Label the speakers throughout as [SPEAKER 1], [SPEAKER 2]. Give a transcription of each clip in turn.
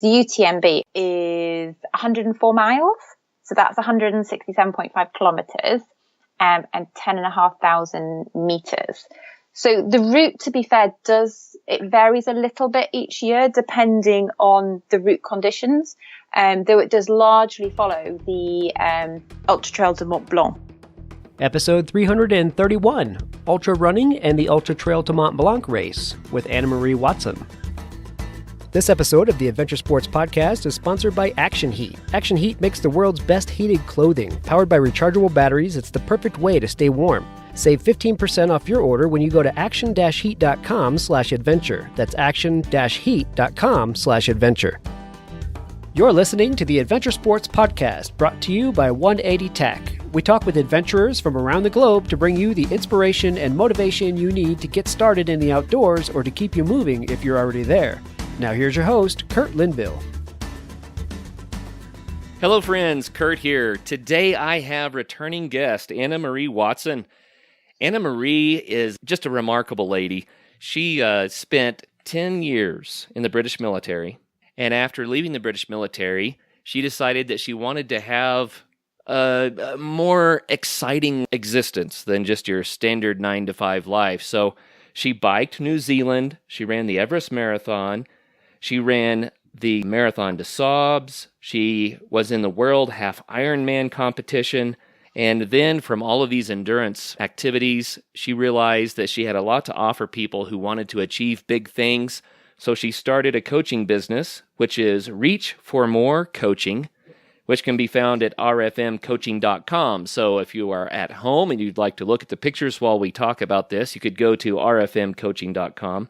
[SPEAKER 1] The UTMB is 104 miles. So that's 167.5 kilometers and 10,500 meters. So the route, to be fair, it varies a little bit each year depending on the route conditions, though it does largely follow the Ultra Trail de Mont Blanc.
[SPEAKER 2] Episode 331, Ultra Running and the Ultra Trail to Mont Blanc Race with Anna Marie Watson. This episode of the Adventure Sports Podcast is sponsored by Action Heat. Action Heat makes the world's best heated clothing. Powered by rechargeable batteries, it's the perfect way to stay warm. Save 15% off your order when you go to action-heat.com/adventure. That's action-heat.com/adventure. You're listening to the Adventure Sports Podcast, brought to you by 180 Tech. We talk with adventurers from around the globe to bring you the inspiration and motivation you need to get started in the outdoors or to keep you moving if you're already there. Now here's your host, Kurt Linville.
[SPEAKER 3] Hello friends, Kurt here. Today I have returning guest, Anna Marie Watson. Anna Marie is just a remarkable lady. She spent 10 years in the British military, and after leaving the British military, she decided that she wanted to have a more exciting existence than just your standard 9-to-5 life. So she biked New Zealand, she ran the Everest Marathon, she ran the Marathon de Sables, she was in the World Half Ironman competition, and then from all of these endurance activities, she realized that she had a lot to offer people who wanted to achieve big things. So she started a coaching business, which is Reach for More Coaching, which can be found at rfmcoaching.com. So if you are at home and you'd like to look at the pictures while we talk about this, you could go to rfmcoaching.com.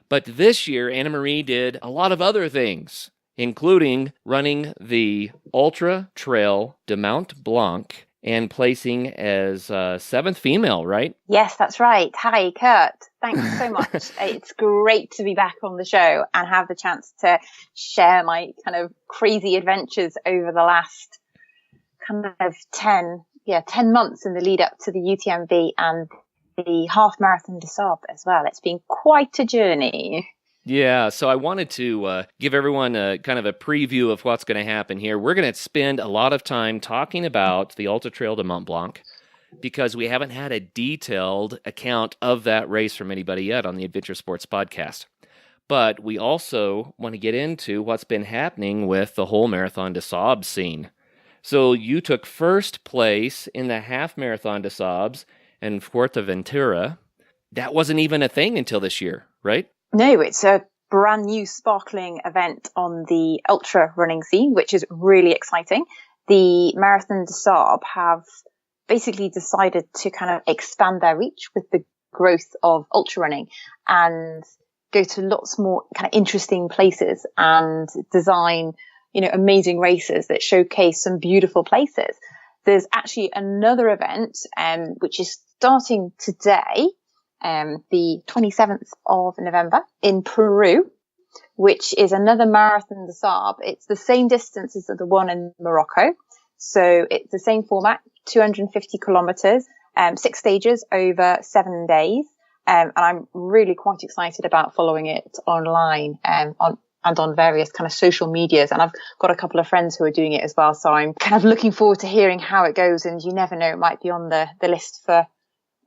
[SPEAKER 3] But this year, Anna Marie did a lot of other things, including running the Ultra Trail de Mont Blanc and placing as 7th female, right?
[SPEAKER 1] Yes, that's right. Hi, Kurt. Thanks so much. It's great to be back on the show and have the chance to share my kind of crazy adventures over the last kind of 10 months in the lead up to the UTMB and the half Marathon de Sables as well. It's been quite a journey.
[SPEAKER 3] Yeah, so I wanted to give everyone a kind of a preview of what's going to happen here. We're going to spend a lot of time talking about the Ultra Trail de Mont Blanc because we haven't had a detailed account of that race from anybody yet on the Adventure Sports Podcast. But we also want to get into what's been happening with the whole Marathon de Sables scene. So you took first place in the half Marathon de Sables in Fuerteventura. That wasn't even a thing until this year, right?
[SPEAKER 1] No, it's a brand new sparkling event on the ultra running scene, which is really exciting. The Marathon de Sables have basically decided to kind of expand their reach with the growth of ultra running and go to lots more kind of interesting places and design, amazing races that showcase some beautiful places. There's actually another event, which is starting today, the 27th of November in Peru, which is another Marathon de Sables. It's the same distance as the one in Morocco. So it's the same format, 250 kilometers, 6 stages over 7 days. And I'm really quite excited about following it online, on various kind of social medias. And I've got a couple of friends who are doing it as well. So I'm kind of looking forward to hearing how it goes. And you never know, it might be on the list for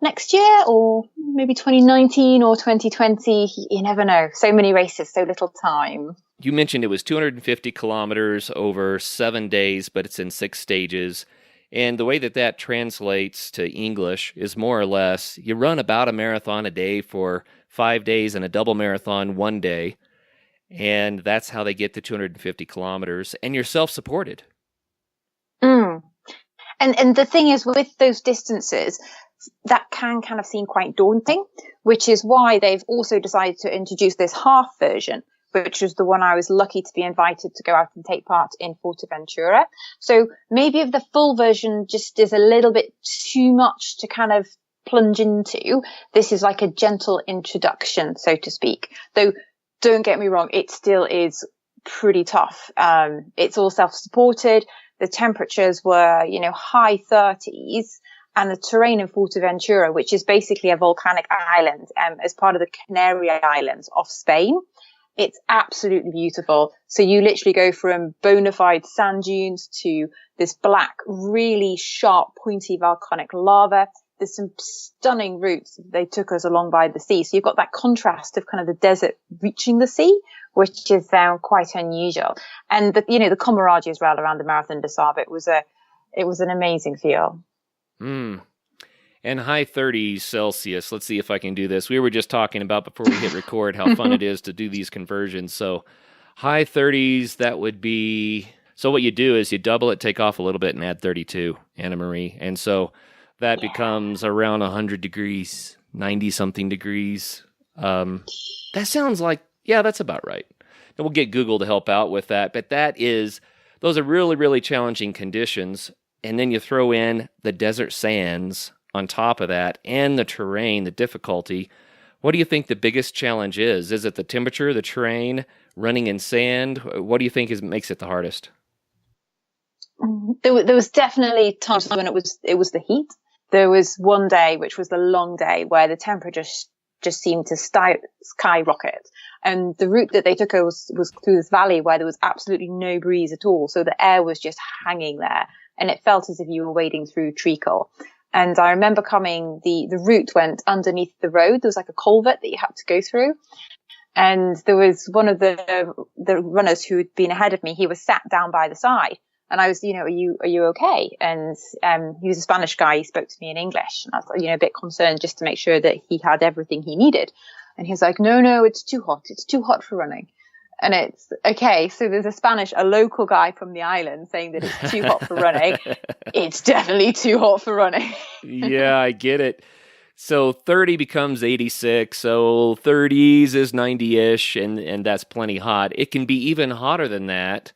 [SPEAKER 1] next year or maybe 2019 or 2020. You never know. So many races, so little time.
[SPEAKER 3] You mentioned it was 250 kilometers over 7 days, but it's in 6 stages. And the way that translates to English is more or less, you run about a marathon a day for 5 days and a double marathon 1 day. And that's how they get to 250 kilometers. And you're self-supported.
[SPEAKER 1] And the thing is, with those distances, that can kind of seem quite daunting, which is why they've also decided to introduce this half version, which was the one I was lucky to be invited to go out and take part in Fuerteventura. So maybe if the full version just is a little bit too much to kind of plunge into, this is like a gentle introduction, so to speak. Though, don't get me wrong, it still is pretty tough. It's all self-supported. The temperatures were, high 30s. And the terrain in Fuerteventura, which is basically a volcanic island, as part of the Canary Islands off Spain. It's absolutely beautiful. So you literally go from bona fide sand dunes to this black, really sharp, pointy volcanic lava. There's some stunning routes. They took us along by the sea. So you've got that contrast of kind of the desert reaching the sea, which is quite unusual. And the camaraderie as well around the Marathon des Sables, it was an amazing feel.
[SPEAKER 3] And high 30s Celsius. Let's see if I can do this. We were just talking about before we hit record how fun it is to do these conversions. So high 30s, that would be... So what you do is you double it, take off a little bit, and add 32, Anna Marie. And so that becomes around 100 degrees, 90-something degrees. That sounds like, yeah, that's about right. And we'll get Google to help out with that. But those are really, really challenging conditions. And then you throw in the desert sands on top of that, and the terrain, the difficulty. What do you think the biggest challenge is? Is it the temperature, the terrain, running in sand? What do you think makes it the hardest?
[SPEAKER 1] There was definitely times when it was the heat. There was one day, which was the long day, where the temperature just seemed to skyrocket. And the route that they took was through this valley where there was absolutely no breeze at all. So the air was just hanging there, and it felt as if you were wading through treacle. And I remember the route went underneath the road. There was like a culvert that you had to go through. And there was one of the runners who had been ahead of me. He was sat down by the side, and I was, are you okay? And, he was a Spanish guy. He spoke to me in English, and I was, a bit concerned just to make sure that he had everything he needed. And he was like, no, it's too hot. It's too hot for running. And it's okay. So there's a local guy from the island saying that it's too hot for running. It's definitely too hot for running.
[SPEAKER 3] Yeah, I get it. So 30 becomes 86. So 30s is 90-ish, and that's plenty hot. It can be even hotter than that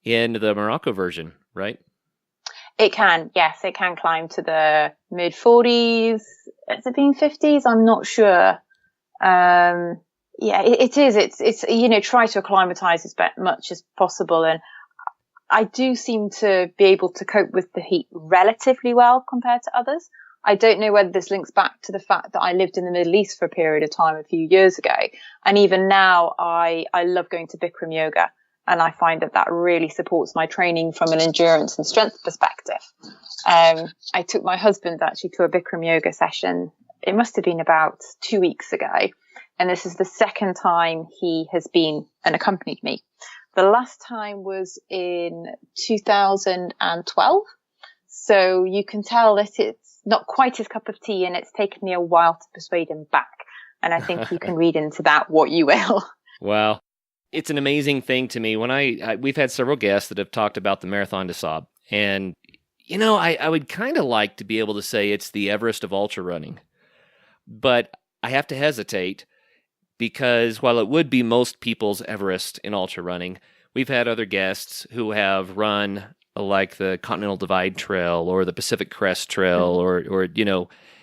[SPEAKER 3] in the Morocco version, right?
[SPEAKER 1] It can, yes. It can climb to the mid 40s. Has it been 50s? I'm not sure. Yeah, it is. It's, try to acclimatize as much as possible. And I do seem to be able to cope with the heat relatively well compared to others. I don't know whether this links back to the fact that I lived in the Middle East for a period of time a few years ago. And even now, I love going to Bikram yoga. And I find that really supports my training from an endurance and strength perspective. I took my husband actually to a Bikram yoga session. It must have been about 2 weeks ago. And this is the second time he has been and accompanied me. The last time was in 2012. So you can tell that it's not quite his cup of tea, and it's taken me a while to persuade him back. And I think you can read into that what you will.
[SPEAKER 3] Wow. It's an amazing thing to me. When we've had several guests that have talked about the Marathon des Sables, and I would kind of like to be able to say it's the Everest of ultra running, but I have to hesitate because while it would be most people's Everest in ultra running, we've had other guests who have run like the Continental Divide Trail or the Pacific Crest Trail, or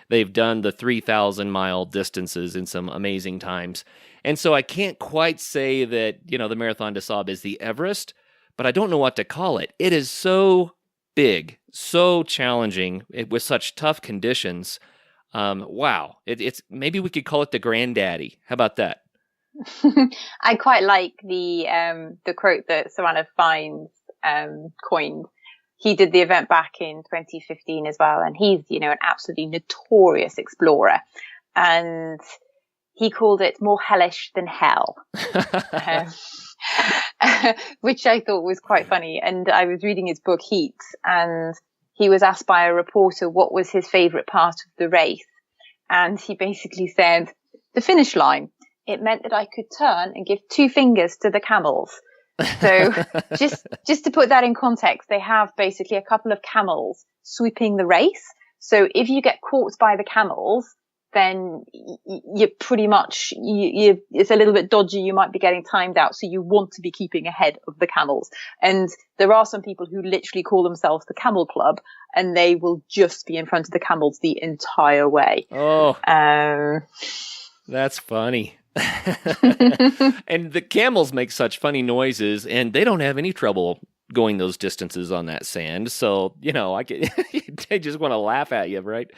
[SPEAKER 3] they've done the 3,000 mile distances in some amazing times. And so I can't quite say that, the Marathon des Sables is the Everest, but I don't know what to call it. It is so big, so challenging with such tough conditions. Wow. It's maybe we could call it the granddaddy. How about that?
[SPEAKER 1] I quite like the quote that Savannah Fines coined. He did the event back in 2015 as well, and he's an absolutely notorious explorer, and he called it more hellish than hell, which I thought was quite funny. And I was reading his book Heat, and he was asked by a reporter what was his favorite part of the race, and he basically said the finish line. It meant that I could turn and give 2 fingers to the camels. So just to put that in context, they have basically a couple of camels sweeping the race. So if you get caught by the camels, then you're pretty much, it's a little bit dodgy. You might be getting timed out. So you want to be keeping ahead of the camels. And there are some people who literally call themselves the Camel Club, and they will just be in front of the camels the entire way.
[SPEAKER 3] Oh, that's funny. And the camels make such funny noises, and they don't have any trouble going those distances on that sand. So, they just want to laugh at you, right?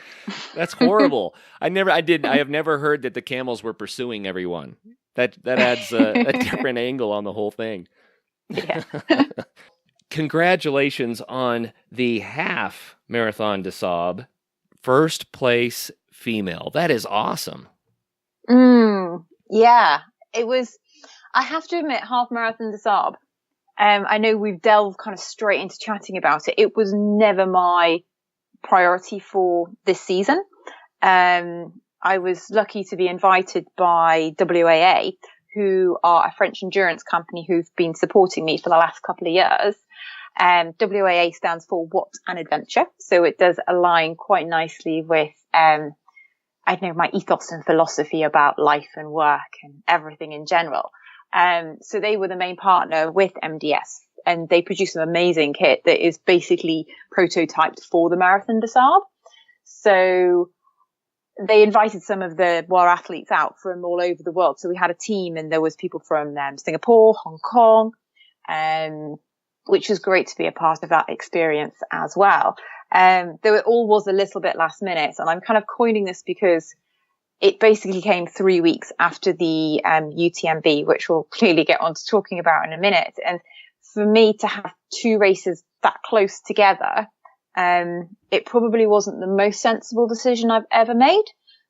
[SPEAKER 3] That's horrible. I have never heard that the camels were pursuing everyone. That adds a different angle on the whole thing.
[SPEAKER 1] Yeah.
[SPEAKER 3] Congratulations on the half Marathon de Sables, first place female. That is awesome.
[SPEAKER 1] Yeah, it was, I have to admit, half Marathon de Sables. I know we've delved kind of straight into chatting about it. It was never my priority for this season. I was lucky to be invited by WAA, who are a French endurance company who've been supporting me for the last couple of years. WAA stands for What an Adventure. So it does align quite nicely with, I don't know, my ethos and philosophy about life and work and everything in general. So they were the main partner with MDS, and they produced an amazing kit that is basically prototyped for the Marathon de Sables. So they invited some of our athletes out from all over the world. So we had a team, and there was people from Singapore, Hong Kong, which was great to be a part of that experience as well. Though it all was a little bit last minute, and I'm kind of coining this because it basically came 3 weeks after the UTMB, which we'll clearly get on to talking about in a minute. And for me to have two races that close together, it probably wasn't the most sensible decision I've ever made.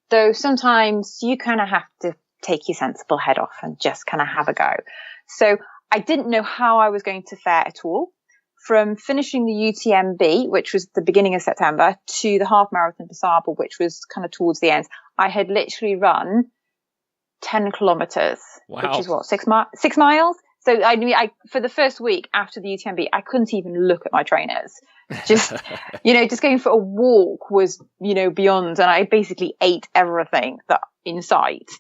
[SPEAKER 1] Though sometimes you kind of have to take your sensible head off and just kind of have a go. So I didn't know how I was going to fare at all. From finishing the UTMB, which was the beginning of September, to the half Marathon de Sables, which was kind of towards the end, I had literally run 10 kilometers,
[SPEAKER 3] wow.
[SPEAKER 1] Which is what, 6 miles? So I for the first week after the UTMB, I couldn't even look at my trainers. Just, just going for a walk was, beyond, and I basically ate everything that in sight.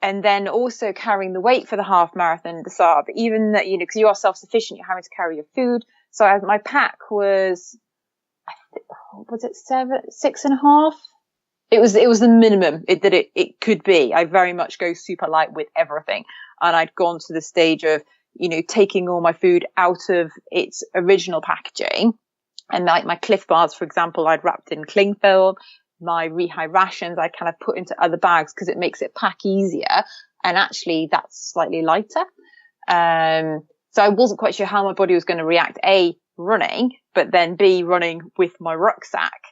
[SPEAKER 1] And then also carrying the weight for the half Marathon de Sables, even that, because you are self-sufficient, you're having to carry your food. So my pack was, was it 6.5? It was the minimum that it could be. I very much go super light with everything. And I'd gone to the stage of, taking all my food out of its original packaging. And like my Cliff Bars, for example, I'd wrapped in cling film. My Rehigh rations I kind of put into other bags because it makes it pack easier. And actually that's slightly lighter. So I wasn't quite sure how my body was going to react, A, running, but then B, running with my rucksack.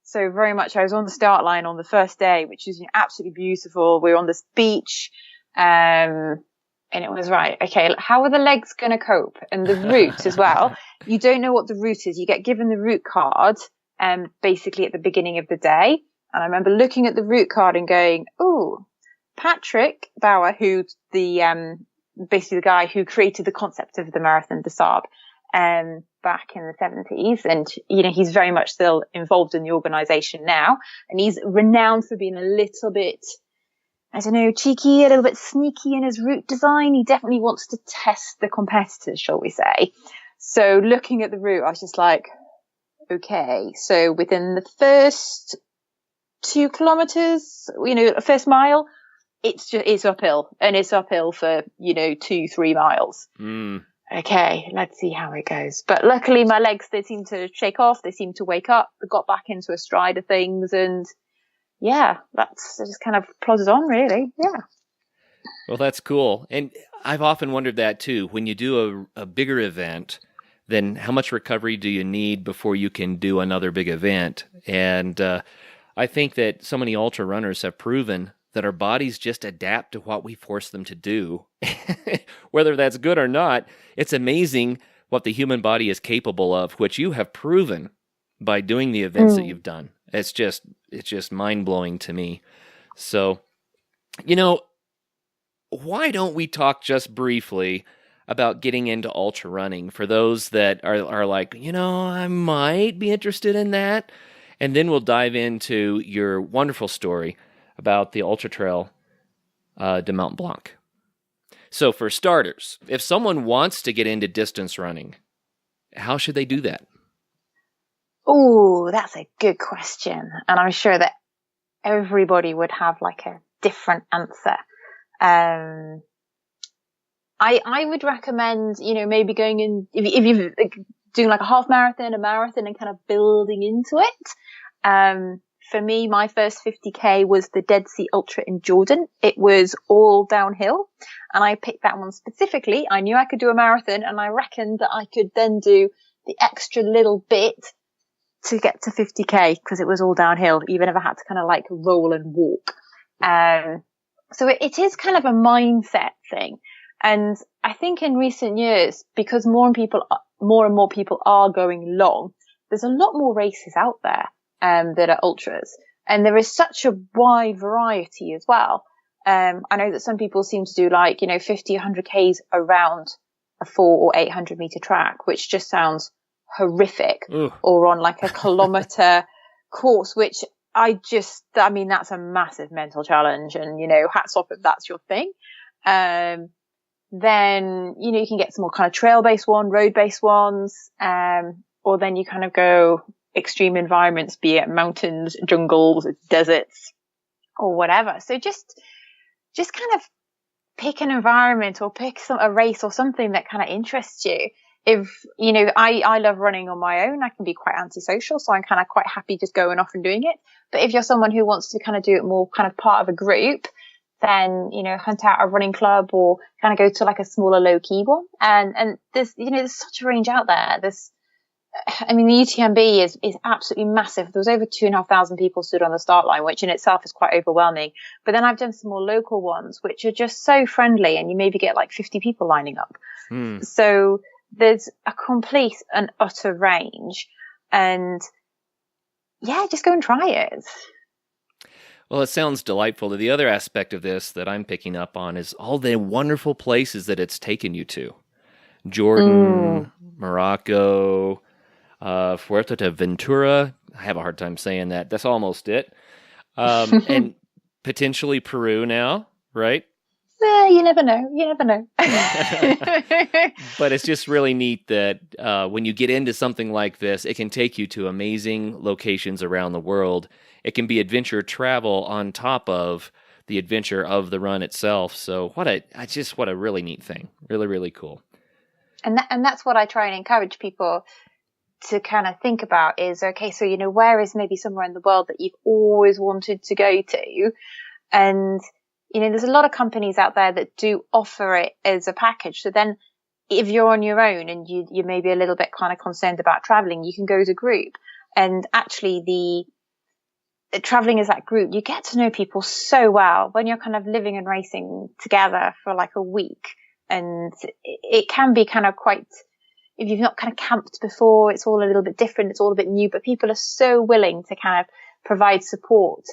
[SPEAKER 1] So very much I was on the start line on the first day, which is absolutely beautiful. We were on this beach. And it was right. Okay. How are the legs going to cope? And the route as well. You don't know what the route is. You get given the route card, basically at the beginning of the day. And I remember looking at the route card and going, "Oh, Patrick Bauer, who's basically the guy who created the concept of the Marathon de Sables, back in the 70s. And, he's very much still involved in the organization now. And he's renowned for being a little bit, I don't know, cheeky, a little bit sneaky in his route design. He definitely wants to test the competitors, shall we say. So looking at the route, I was just like, okay, so within the first 2 kilometers, first mile, it's uphill, and it's uphill for, 2-3 miles. Okay, let's see how it goes. But luckily my legs, they seem to shake off. They seem to wake up. They got back into a stride of things, and yeah, that's just kind of plodded on, really. Yeah.
[SPEAKER 3] Well, that's cool. And I've often wondered that too. When you do a bigger event, then how much recovery do you need before you can do another big event? And I think that so many ultra runners have proven that our bodies just adapt to what we force them to do. Whether that's good or not, it's amazing what the human body is capable of, which you have proven by doing the events that you've done. It's just mind-blowing to me. So, why don't we talk just briefly about getting into ultra running for those that are like, I might be interested in that. And then we'll dive into your wonderful story about the Ultra Trail de Mont Blanc. So for starters, if someone wants to get into distance running, how should they do that?
[SPEAKER 1] Oh, that's a good question. And I'm sure that everybody would have like a different answer. I would recommend, maybe going in, if you're doing like a half marathon, a marathon, and kind of building into it. for me, my first 50K was the Dead Sea Ultra in Jordan. It was all downhill, and I picked that one specifically. I knew I could do a marathon, and I reckoned that I could then do the extra little bit to get to 50K because it was all downhill, even if I had to kind of like roll and walk. So it is kind of a mindset thing. And I think in recent years, because more and more people are going long, there's a lot more races out there that are ultras, and there is such a wide variety as well. I know that some people seem to do 50, 100 Ks around a 400 or 800 meter track, which just sounds horrific. Ooh. Or on like a kilometer course, which that's a massive mental challenge, and, hats off if that's your thing. Then, you can get some more kind of trail-based road-based ones, or then you kind of go extreme environments, be it mountains, jungles, deserts, or whatever. So just kind of pick an environment or pick a race or something that kind of interests you. If, I love running on my own. I can be quite antisocial, so I'm kind of quite happy just going off and doing it. But if you're someone who wants to kind of do it more kind of part of a group, then, hunt out a running club or kind of go to like a smaller low key one. And there's such a range out there. The UTMB is absolutely massive. There was over 2,500 people stood on the start line, which in itself is quite overwhelming. But then I've done some more local ones, which are just so friendly, and you maybe get like 50 people lining up. So there's a complete and utter range, and just go and try it.
[SPEAKER 3] Well, it sounds delightful. The other aspect of this that I'm picking up on is all the wonderful places that it's taken you to. Jordan, Morocco, Fuerteventura. I have a hard time saying that. That's almost it. And potentially Peru now, right?
[SPEAKER 1] You never know.
[SPEAKER 3] But it's just really neat that when you get into something like this, it can take you to amazing locations around the world. It can be adventure travel on top of the adventure of the run itself. So what a really neat thing. Really, really cool.
[SPEAKER 1] And that's what I try and encourage people to kind of think about is, okay, so, where is maybe somewhere in the world that you've always wanted to go to? And, there's a lot of companies out there that do offer it as a package. So then if you're on your own and you may be a little bit kind of concerned about traveling, you can go as a group. And actually the traveling as that group, you get to know people so well when you're kind of living and racing together for like a week. And it can be kind of quite, if you've not kind of camped before, it's all a little bit different. It's all a bit new, but people are so willing to kind of provide support,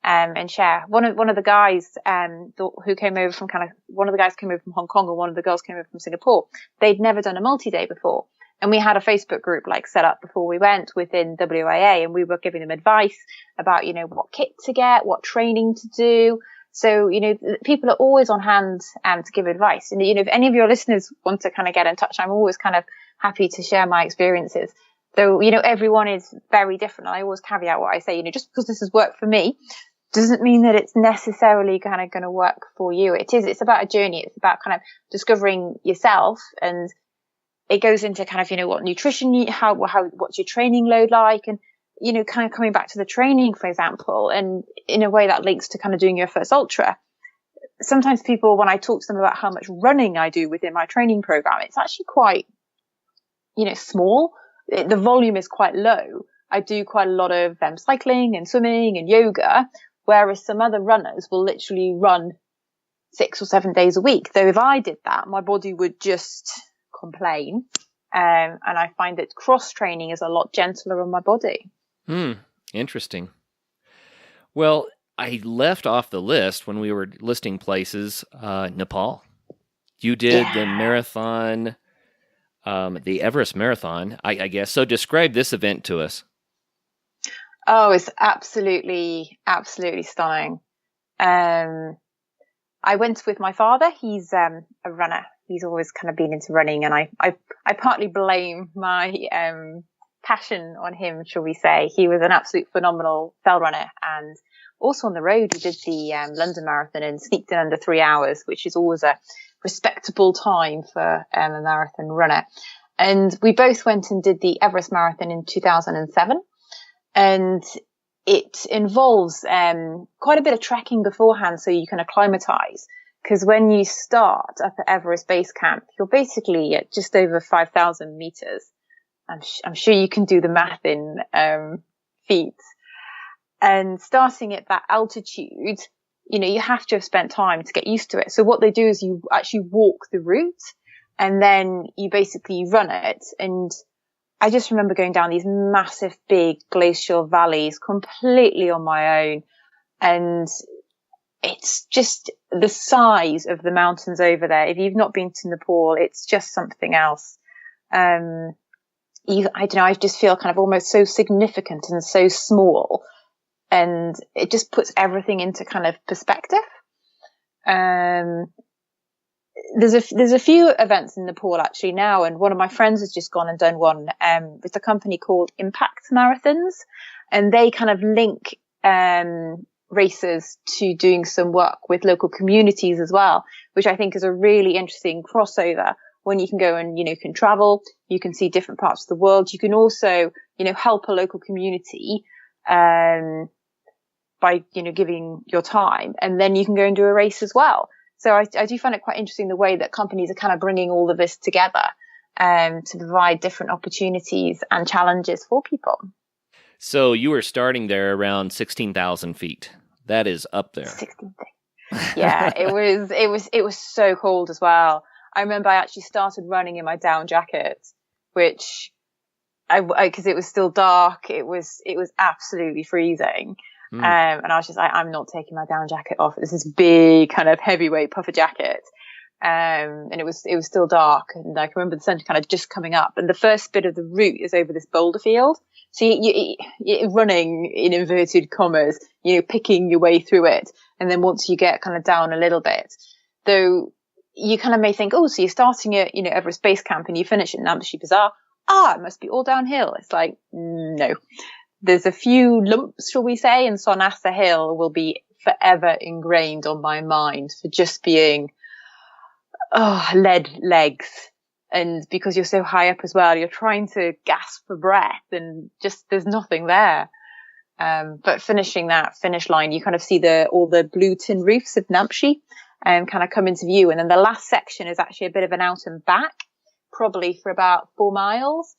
[SPEAKER 1] and share. One of the guys, who came over from one of the guys came over from Hong Kong and one of the girls came over from Singapore. They'd never done a multi-day before. And we had a Facebook group set up before we went within WIA, and we were giving them advice about, what kit to get, what training to do. So, people are always on hand to give advice. And, if any of your listeners want to kind of get in touch, I'm always kind of happy to share my experiences. Though, everyone is very different. I always caveat what I say, just because this has worked for me doesn't mean that it's necessarily kind of going to work for you. It's about a journey. It's about kind of discovering yourself, and it goes into kind of, what nutrition you, what's your training load like, and, kind of coming back to the training, for example, and in a way that links to kind of doing your first ultra. Sometimes people, when I talk to them about how much running I do within my training program, it's actually quite, small. The volume is quite low. I do quite a lot of cycling and swimming and yoga, whereas some other runners will literally run 6 or 7 days a week. Though if I did that, my body would just complain. And I find that cross training is a lot gentler on my body.
[SPEAKER 3] Interesting. Well, I left off the list when we were listing places, Nepal. You did the marathon, the Everest Marathon, I guess. So describe this event to us.
[SPEAKER 1] Oh, it's absolutely, absolutely stunning. I went with my father. He's a runner. He's always kind of been into running, and I partly blame my passion on him, shall we say. He was an absolute phenomenal trail runner, and also on the road he did the London Marathon and sneaked in under 3 hours, which is always a respectable time for a marathon runner. And we both went and did the Everest Marathon in 2007. And it involves quite a bit of trekking beforehand so you can acclimatize. Because when you start up at Everest Base Camp, you're basically at just over 5,000 meters. I'm sure you can do the math in feet. And starting at that altitude, you have to have spent time to get used to it. So what they do is you actually walk the route and then you basically run it. And I just remember going down these massive, big glacial valleys completely on my own. And it's just the size of the mountains over there. If you've not been to Nepal, it's just something else. I don't know, I just feel kind of almost so significant and so small. And it just puts everything into kind of perspective. There's a few events in Nepal actually now, and one of my friends has just gone and done one with a company called Impact Marathons, and they kind of link races to doing some work with local communities as well, which I think is a really interesting crossover when you can go and, can travel, you can see different parts of the world. You can also, help a local community, by, giving your time, and then you can go and do a race as well. So I do find it quite interesting the way that companies are kind of bringing all of this together, to provide different opportunities and challenges for people.
[SPEAKER 3] So you were starting there around 16,000 feet. That is up there.
[SPEAKER 1] 16,000. Yeah, it was so cold as well. I remember I actually started running in my down jacket, which because it was still dark. It was absolutely freezing. And I was just like, I'm not taking my down jacket off. It's this big kind of heavyweight puffer jacket. And it was still dark. And I can remember the sun kind of just coming up. And the first bit of the route is over this boulder field. So you're running in inverted commas, picking your way through it. And then once you get kind of down a little bit, though you kind of may think, oh, so you're starting at, Everest Base Camp and you finish at Namche Bazaar. It must be all downhill. It's like, no. There's a few lumps, shall we say, and Sonasa Hill will be forever ingrained on my mind for just being, lead legs. And because you're so high up as well, you're trying to gasp for breath and just, there's nothing there. But finishing that finish line, you kind of see all the blue tin roofs of Namche, kind of come into view. And then the last section is actually a bit of an out and back, probably for about 4 miles.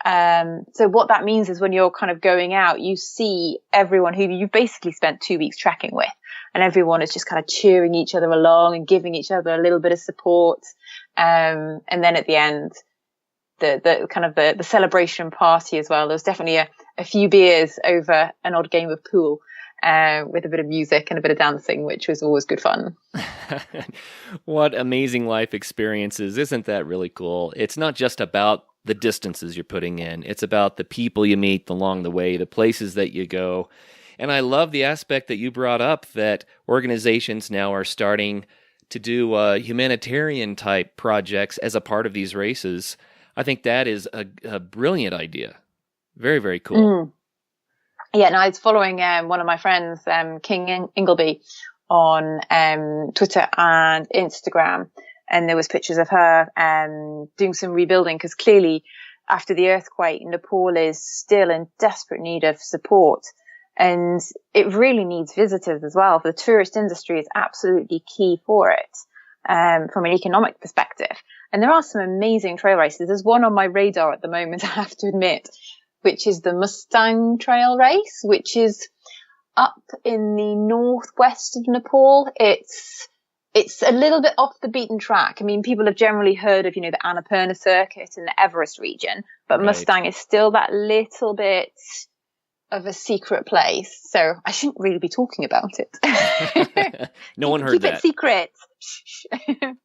[SPEAKER 1] So what that means is when you're kind of going out, you see everyone who you've basically spent 2 weeks trekking with, and everyone is just kind of cheering each other along and giving each other a little bit of support. And then at the end, the kind of the celebration party as well. There's definitely a few beers over an odd game of pool, with a bit of music and a bit of dancing, which was always good fun.
[SPEAKER 3] What amazing life experiences. Isn't that really cool? It's not just about the distances you're putting in. It's about the people you meet along the way, the places that you go. And I love the aspect that you brought up that organizations now are starting to do humanitarian type projects as a part of these races. I think that is a brilliant idea. Very, very cool.
[SPEAKER 1] Yeah, no, I was following one of my friends, King Ingleby, on Twitter and Instagram. And there was pictures of her doing some rebuilding, because clearly after the earthquake, Nepal is still in desperate need of support. And it really needs visitors as well. The tourist industry is absolutely key for it, from an economic perspective. And there are some amazing trail races. There's one on my radar at the moment, I have to admit, which is the Mustang Trail Race, which is up in the northwest of Nepal. It's a little bit off the beaten track. I mean, people have generally heard of, the Annapurna circuit in the Everest region, but right. Mustang is still that little bit of a secret place. So I shouldn't really be talking about it.
[SPEAKER 3] No one heard that.
[SPEAKER 1] Keep it secret.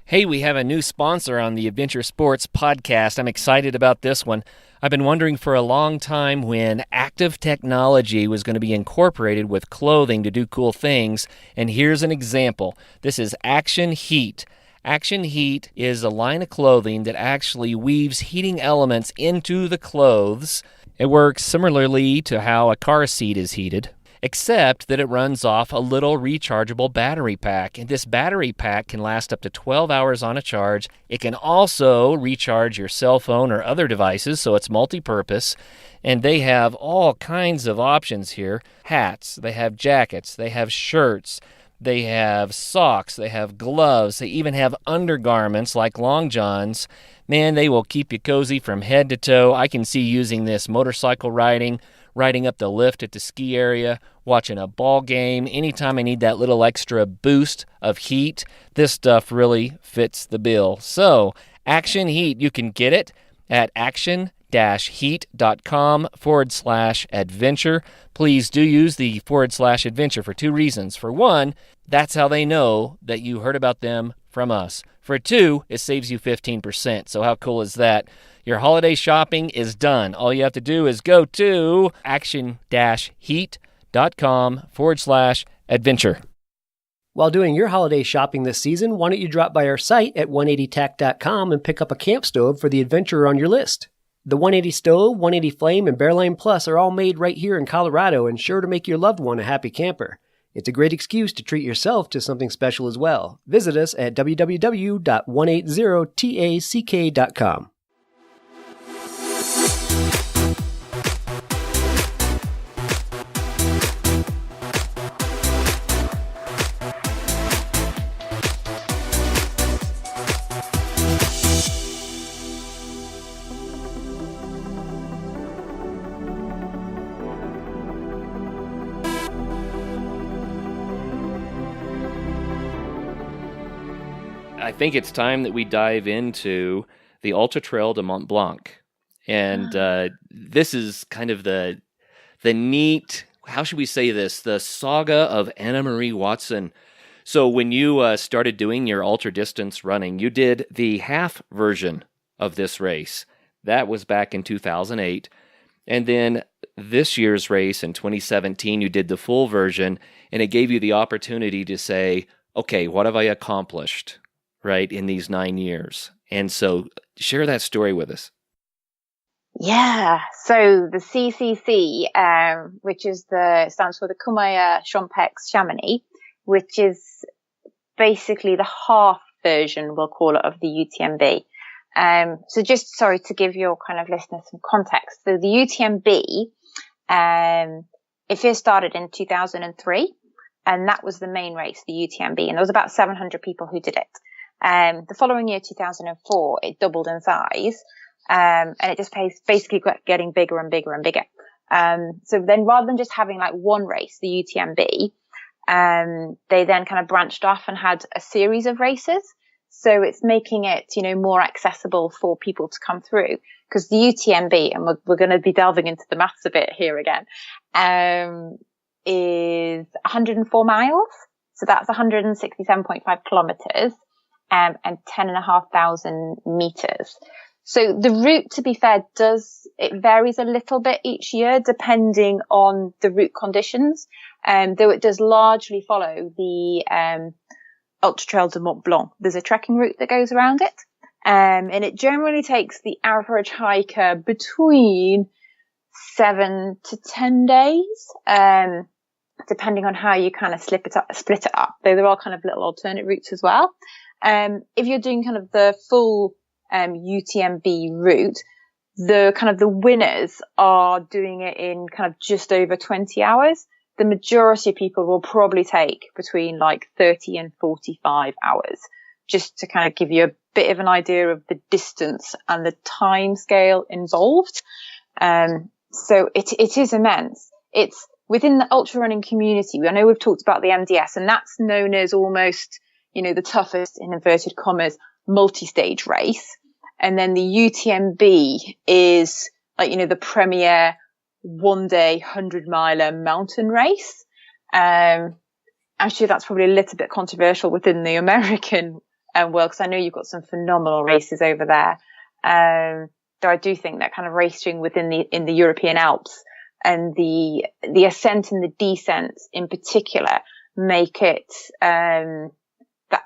[SPEAKER 3] Hey, we have a new sponsor on the Adventure Sports podcast. I'm excited about this one. I've been wondering for a long time when active technology was going to be incorporated with clothing to do cool things, and here's an example. This is Action Heat. Action Heat is a line of clothing that actually weaves heating elements into the clothes. It works similarly to how a car seat is heated. except that it runs off a little rechargeable battery pack. And this battery pack can last up to 12 hours on a charge. It can also recharge your cell phone or other devices, so it's multi-purpose. And they have all kinds of options here. Hats, they have jackets, they have shirts, they have socks, they have gloves, they even have undergarments like long johns. Man, they will keep you cozy from head to toe. I can see using this motorcycle riding up the lift at the ski area, watching a ball game. Anytime I need that little extra boost of heat, this stuff really fits the bill. So, Action Heat, you can get it at action-heat.com/adventure. Please do use the /adventure for two reasons. For one, that's how they know that you heard about them from us. For two, it saves you 15%. So how cool is that? Your holiday shopping is done. All you have to do is go to action-heat.com/adventure.
[SPEAKER 2] While doing your holiday shopping this season, why don't you drop by our site at 180tac.com and pick up a camp stove for the adventurer on your list. The 180 Stove, 180 Flame, and Bearline Plus are all made right here in Colorado and sure to make your loved one a happy camper. It's a great excuse to treat yourself to something special as well. Visit us at www.180tack.com.
[SPEAKER 3] I think it's time that we dive into the Ultra Trail de Mont Blanc. And this is kind of the neat, how should we say this, the saga of Anna Marie Watson. So when you started doing your ultra distance running, you did the half version of this race. That was back in 2008. And then this year's race in 2017, you did the full version, and it gave you the opportunity to say, okay, what have I accomplished, right, in these 9 years? And so share that story with us.
[SPEAKER 1] Yeah, so the CCC, which stands for the Kumaya Champex Chamonix, which is basically the half version, we'll call it, of the UTMB. So just, sorry, to give your kind of listeners some context. So the UTMB, it first started in 2003, and that was the main race, the UTMB, and there was about 700 people who did it. The following year, 2004, it doubled in size, and it just basically getting bigger and bigger and bigger. So then rather than just having like one race, the UTMB, they then kind of branched off and had a series of races. So it's making it, more accessible for people to come through, because the UTMB, and we're going to be delving into the maths a bit here again, is 104 miles. So that's 167.5 kilometers, and 10,500 meters. So the route, to be fair, it varies a little bit each year depending on the route conditions. Though it does largely follow the, Ultra Trail de Mont Blanc. There's a trekking route that goes around it. And it generally takes the average hiker between 7 to 10 days, depending on how you kind of split it up. Though there are kind of little alternate routes as well. If you're doing kind of the full, UTMB route, the winners are doing it in kind of just over 20 hours. The majority of people will probably take between like 30 and 45 hours, just to kind of give you a bit of an idea of the distance and the time scale involved. So it is immense. It's within the ultra running community. I know we've talked about the MDS, and that's known as almost, the toughest, in inverted commas, multi-stage race. And then the UTMB is like, the premier 1 day 100-miler mountain race. Actually, that's probably a little bit controversial within the American world, because I know you've got some phenomenal races over there. Though I do think that kind of racing in the European Alps and the ascent and the descent in particular make it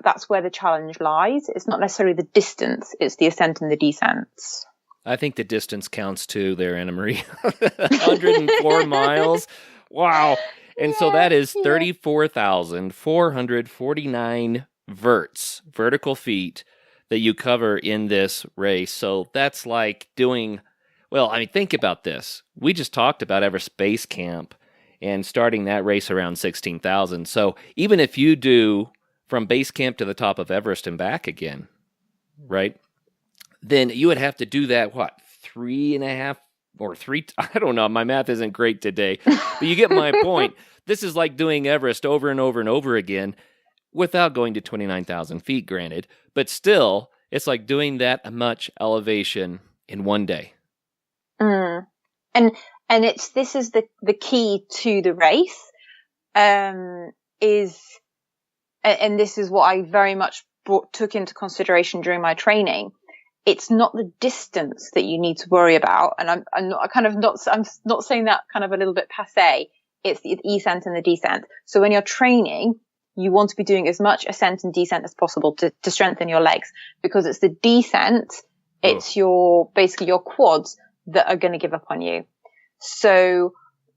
[SPEAKER 1] that's where the challenge lies. It's not necessarily the distance; it's the ascent and the descents.
[SPEAKER 3] I think the distance counts too there, Anna Marie. 104 miles. Wow. And so that is
[SPEAKER 1] Yeah.
[SPEAKER 3] 34,449 vertical feet that you cover in this race. So that's like doing, well, I mean, think about this. We just talked about Everest Base Camp and starting that race around 16,000. So even if you do from base camp to the top of Everest and back again, right, then you would have to do that, what, 3.5 or 3, I don't know, my math isn't great today, but you get my point. This is like doing Everest over and over and over again without going to 29,000 feet, granted, but still, it's like doing that much elevation in one day.
[SPEAKER 1] And this is the key to the race, is, and this is what I very much took into consideration during my training. It's not the distance that you need to worry about. And I'm not saying that kind of a little bit passé. It's the ascent and the descent. So when you're training, you want to be doing as much ascent and descent as possible to strengthen your legs, because it's the descent, it's basically your quads that are going to give up on you. So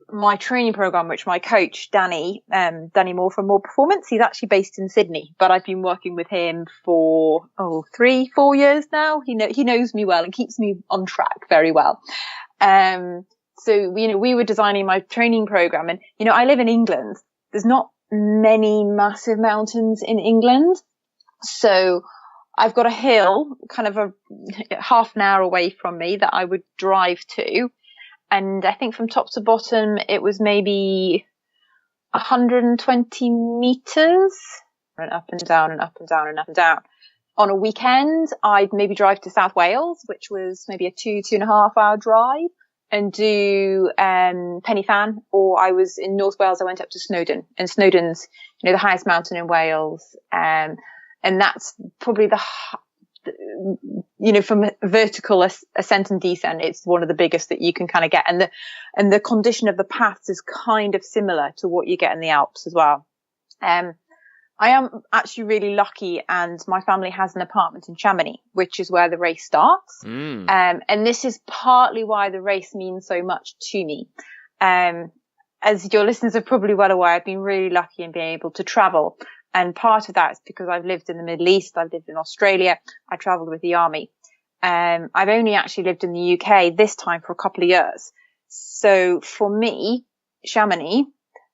[SPEAKER 1] my training program, which my coach, Danny Moore from More Performance, he's actually based in Sydney, but I've been working with him for 3-4 years now. He knows me well and keeps me on track very well. So, we were designing my training program, and, I live in England. There's not many massive mountains in England. So I've got a hill kind of a half an hour away from me that I would drive to. And I think from top to bottom, it was maybe 120 meters, and up and down and up and down and up and down. On a weekend, I'd maybe drive to South Wales, which was maybe a 2.5 hour drive, and do Pen-y-Fan. Or I was in North Wales, I went up to Snowdon, and Snowdon's, the highest mountain in Wales. And that's probably from vertical ascent and descent, it's one of the biggest that you can kind of get. And the condition of the paths is kind of similar to what you get in the Alps as well. I am actually really lucky, and my family has an apartment in Chamonix, which is where the race starts. And this is partly why the race means so much to me. As your listeners are probably well aware, I've been really lucky in being able to travel. And part of that is because I've lived in the Middle East. I've lived in Australia. I traveled with the army. I've only actually lived in the UK this time for a couple of years. So for me, Chamonix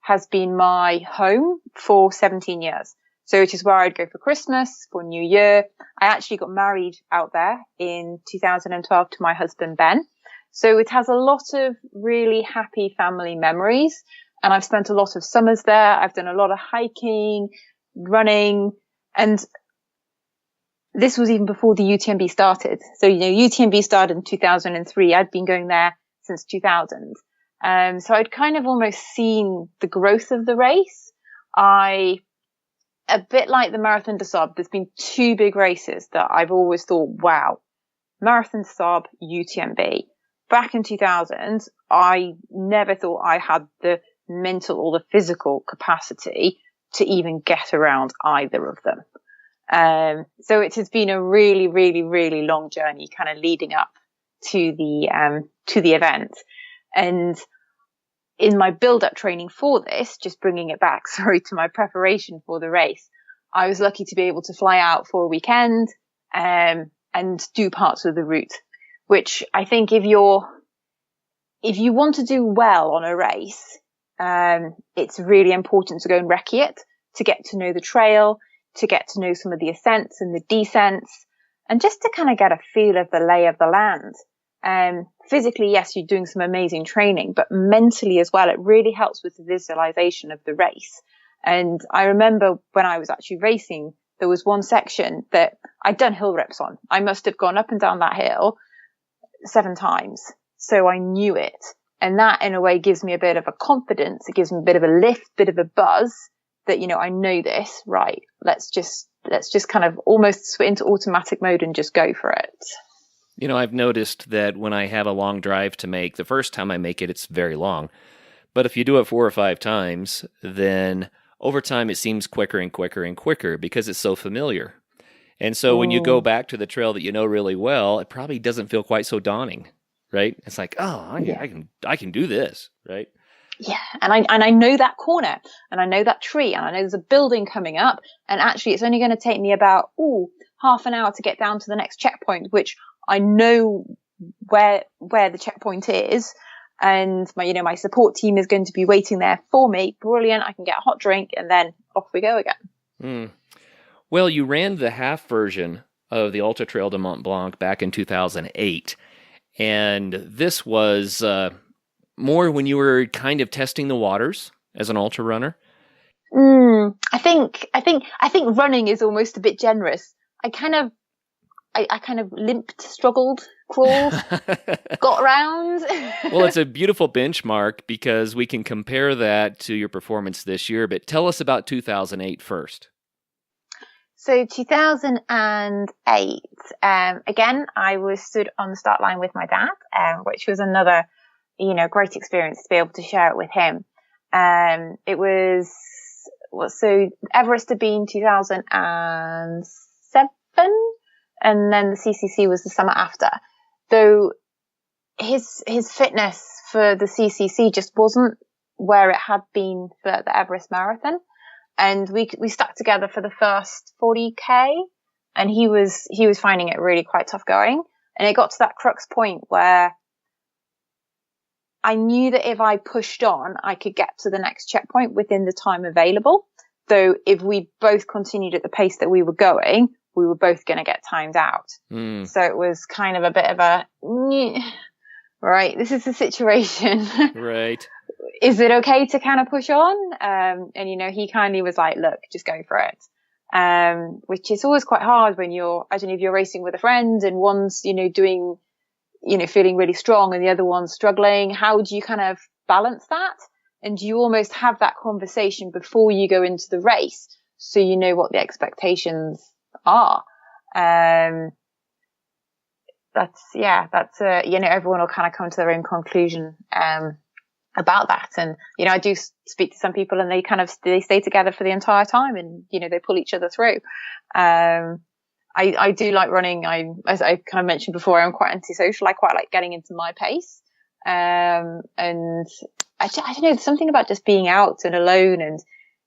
[SPEAKER 1] has been my home for 17 years. So it is where I'd go for Christmas, for New Year. I actually got married out there in 2012 to my husband, Ben. So it has a lot of really happy family memories. And I've spent a lot of summers there. I've done a lot of hiking, running, and this was even before the UTMB started. So, UTMB started in 2003. I'd been going there since 2000. So I'd kind of almost seen the growth of the race. A bit like the Marathon de Sables, there's been two big races that I've always thought, wow, Marathon de Sables, UTMB. Back in 2000, I never thought I had the mental or the physical capacity to even get around either of them. So it has been a really, really, really long journey kind of leading up to the event. And in my build-up training for this, just bringing it back, to my preparation for the race, I was lucky to be able to fly out for a weekend, and do parts of the route, which I think if you want to do well on a race, it's really important to go and recce it, to get to know the trail, to get to know some of the ascents and the descents, and just to kind of get a feel of the lay of the land. Physically, yes, you're doing some amazing training, but mentally as well, it really helps with the visualization of the race. And I remember when I was actually racing, there was one section that I'd done hill reps on. I must have gone up and down that hill 7 times. So I knew it. And that in a way gives me a bit of a confidence. It gives me a bit of a lift, bit of a buzz that, I know this, right? Let's just kind of almost switch into automatic mode and just go for it.
[SPEAKER 3] I've noticed that when I have a long drive to make, the first time I make it, it's very long. But if you do it 4 or 5 times, then over time it seems quicker and quicker and quicker because it's so familiar. And so when you go back to the trail that you know really well, it probably doesn't feel quite so daunting, right? It's like, I can do this, right?
[SPEAKER 1] Yeah. And I know that corner, and I know that tree, and I know there's a building coming up, and actually it's only going to take me about, half an hour to get down to the next checkpoint, which I know where the checkpoint is. And my support team is going to be waiting there for me. Brilliant. I can get a hot drink and then off we go again.
[SPEAKER 3] Mm. Well, you ran the half version of the Ultra Trail de Mont Blanc back in 2008. And this was more when you were kind of testing the waters as an ultra runner.
[SPEAKER 1] I think running is almost a bit generous. I kind of limped, struggled, crawled, got around.
[SPEAKER 3] Well, it's a beautiful benchmark because we can compare that to your performance this year. But tell us about 2008 first.
[SPEAKER 1] So 2008, again, I was stood on the start line with my dad, which was another, great experience to be able to share it with him. It was, so Everest had been 2007, and then the CCC was the summer after. Though his fitness for the CCC just wasn't where it had been for the Everest Marathon. And we stuck together for the first 40K, and he was finding it really quite tough going. And it got to that crux point where I knew that if I pushed on, I could get to the next checkpoint within the time available. Though if we both continued at the pace that we were going, we were both going to get timed out. So it was kind of a bit of a, right, this is the situation.
[SPEAKER 3] Right.
[SPEAKER 1] Is it okay to kind of push on? And he kindly was like, look, just go for it. Which is always quite hard when I don't know if you're racing with a friend and one's, doing, feeling really strong and the other one's struggling. How do you kind of balance that? And you almost have that conversation before you go into the race, so you know what the expectations are. Everyone will kind of come to their own conclusion, about that. And, I do speak to some people and they stay together for the entire time and, they pull each other through. I do like running. As I kind of mentioned before, I'm quite antisocial. I quite like getting into my pace. And I don't know, there's something about just being out and alone, and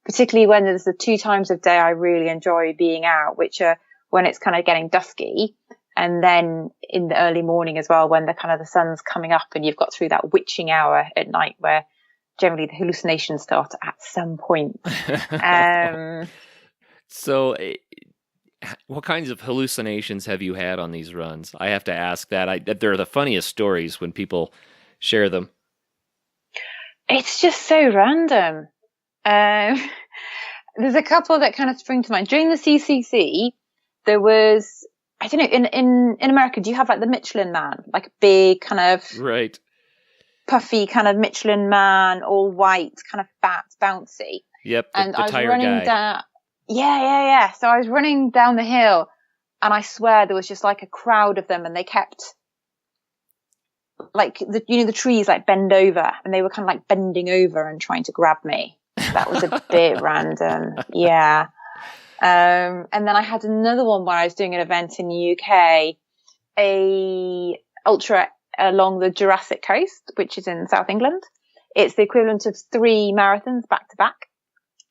[SPEAKER 1] particularly when there's the 2 times of day I really enjoy being out, which are when it's kind of getting dusky, and then in the early morning as well, when the sun's coming up and you've got through that witching hour at night where generally the hallucinations start at some point.
[SPEAKER 3] So what kinds of hallucinations have you had on these runs? I have to ask that. They're the funniest stories when people share them.
[SPEAKER 1] It's just so random. There's a couple that kind of spring to mind. During the CCC, there was, I don't know, in America, do you have like the Michelin Man? Like a big kind of
[SPEAKER 3] right,
[SPEAKER 1] puffy kind of Michelin Man, all white, kind of fat, bouncy.
[SPEAKER 3] Yep,
[SPEAKER 1] and
[SPEAKER 3] the
[SPEAKER 1] I was
[SPEAKER 3] tire
[SPEAKER 1] running
[SPEAKER 3] guy.
[SPEAKER 1] down. Yeah. So I was running down the hill, and I swear there was just like a crowd of them, and they kept like the trees like bend over, and they were kind of like bending over and trying to grab me. That was a bit random. Yeah. And then I had another one where I was doing an event in the UK, a ultra along the Jurassic Coast, which is in South England. It's the equivalent of 3 marathons back to back.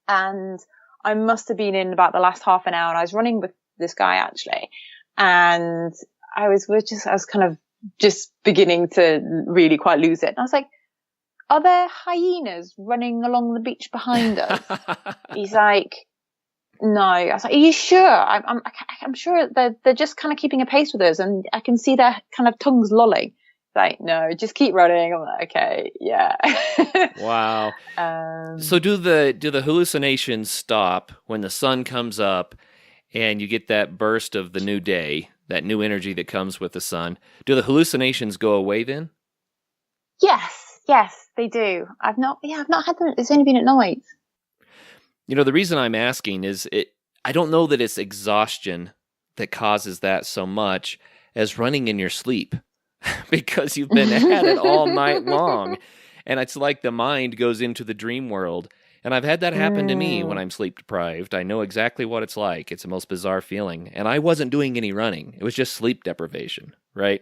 [SPEAKER 1] And I must have been in about the last half an hour, and I was running with this guy actually. And I was kind of just beginning to really quite lose it. And I was like, are there hyenas running along the beach behind us? He's like, no. I was like, are you sure? I'm sure they're just kind of keeping a pace with us, and I can see their kind of tongues lolling. Like, no, just keep running. I'm like, okay, yeah.
[SPEAKER 3] Wow. So do the hallucinations stop when the sun comes up and you get that burst of the new day, that new energy that comes with the sun? Do the hallucinations go away then?
[SPEAKER 1] Yes, they do. I've not had them. It's only been at night.
[SPEAKER 3] The reason I'm asking is I don't know that it's exhaustion that causes that so much as running in your sleep, because you've been at it all night long. And it's like the mind goes into the dream world. And I've had that happen to me when I'm sleep deprived. I know exactly what it's like. It's the most bizarre feeling. And I wasn't doing any running. It was just sleep deprivation, right?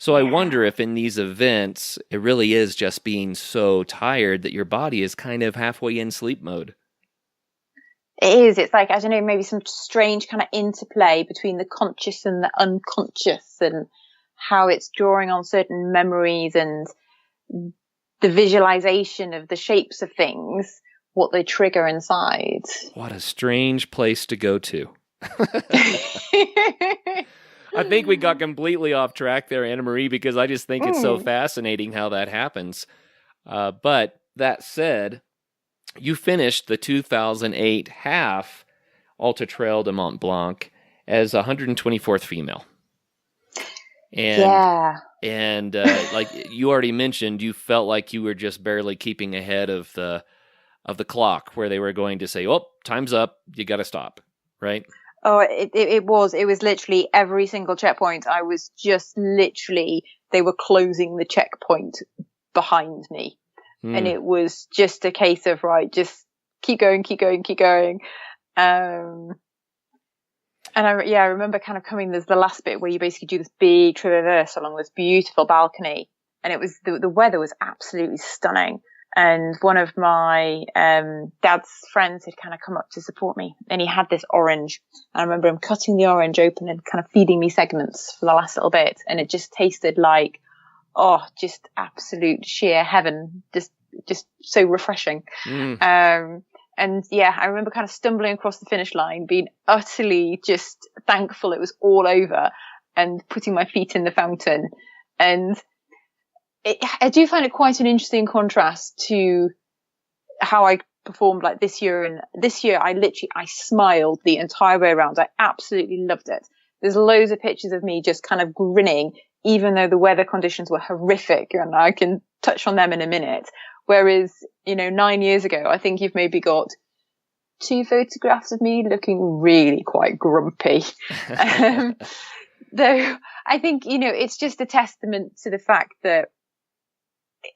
[SPEAKER 3] So I wonder if in these events, it really is just being so tired that your body is kind of halfway in sleep mode.
[SPEAKER 1] It is. It's like, I don't know, maybe some strange kind of interplay between the conscious and the unconscious, and how it's drawing on certain memories and the visualization of the shapes of things, what they trigger inside.
[SPEAKER 3] What a strange place to go to. I think we got completely off track there, Anna Marie, because I just think it's so fascinating how that happens. But that said, you finished the 2008 half Ultra Trail de Mont Blanc as 124th female. And like you already mentioned, you felt like you were just barely keeping ahead of the clock, where they were going to say, "Oh, time's up. You got to stop." Right?
[SPEAKER 1] Oh, it was literally every single checkpoint. I was just literally, they were closing the checkpoint behind me. And it was just a case of, right, just keep going. And I remember kind of there's the last bit where you basically do this big traverse along this beautiful balcony. And it was, the weather was absolutely stunning. And one of my dad's friends had kind of come up to support me, and he had this orange. I remember him cutting the orange open and kind of feeding me segments for the last little bit, and it just tasted like, just absolute sheer heaven, just so refreshing. And yeah, I remember kind of stumbling across the finish line, being utterly just thankful it was all over, and putting my feet in the fountain. And I do find it quite an interesting contrast to how I performed like this year. And this year, I smiled the entire way around. I absolutely loved it. There's loads of pictures of me just kind of grinning, even though the weather conditions were horrific, and I can touch on them in a minute. Whereas, 9 years ago, I think you've maybe got 2 photographs of me looking really quite grumpy. Though I think, it's just a testament to the fact that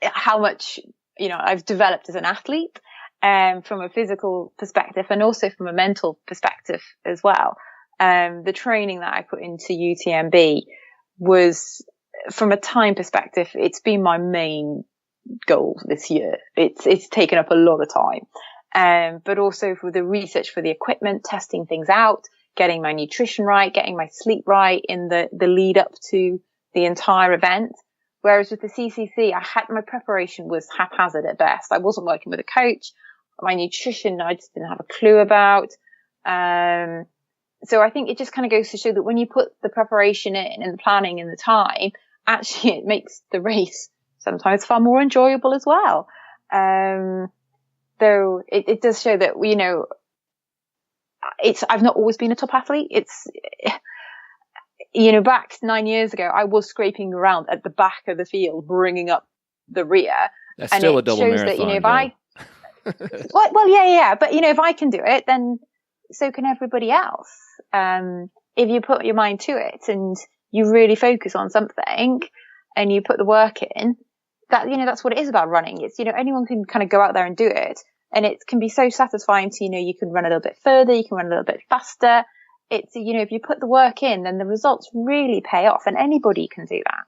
[SPEAKER 1] how much, I've developed as an athlete, from a physical perspective, and also from a mental perspective as well. The training that I put into UTMB was, from a time perspective, it's been my main goal this year. It's taken up a lot of time. But also for the research for the equipment, testing things out, getting my nutrition right, getting my sleep right in the lead up to the entire event. Whereas with the CCC, my preparation was haphazard at best. I wasn't working with a coach. My nutrition, I just didn't have a clue about. So I think it just kind of goes to show that when you put the preparation in and the planning and the time, actually it makes the race sometimes far more enjoyable as well. Though it does show that, I've not always been a top athlete. Back 9 years ago, I was scraping around at the back of the field, bringing up the rear.
[SPEAKER 3] That's still a double marathon.
[SPEAKER 1] That, yeah. But, if I can do it, then so can everybody else. If you put your mind to it and you really focus on something and you put the work in, that's what it is about running. It's, anyone can kind of go out there and do it. And it can be so satisfying to, you can run a little bit further, you can run a little bit faster. It's, if you put the work in, then the results really pay off, and anybody can do that.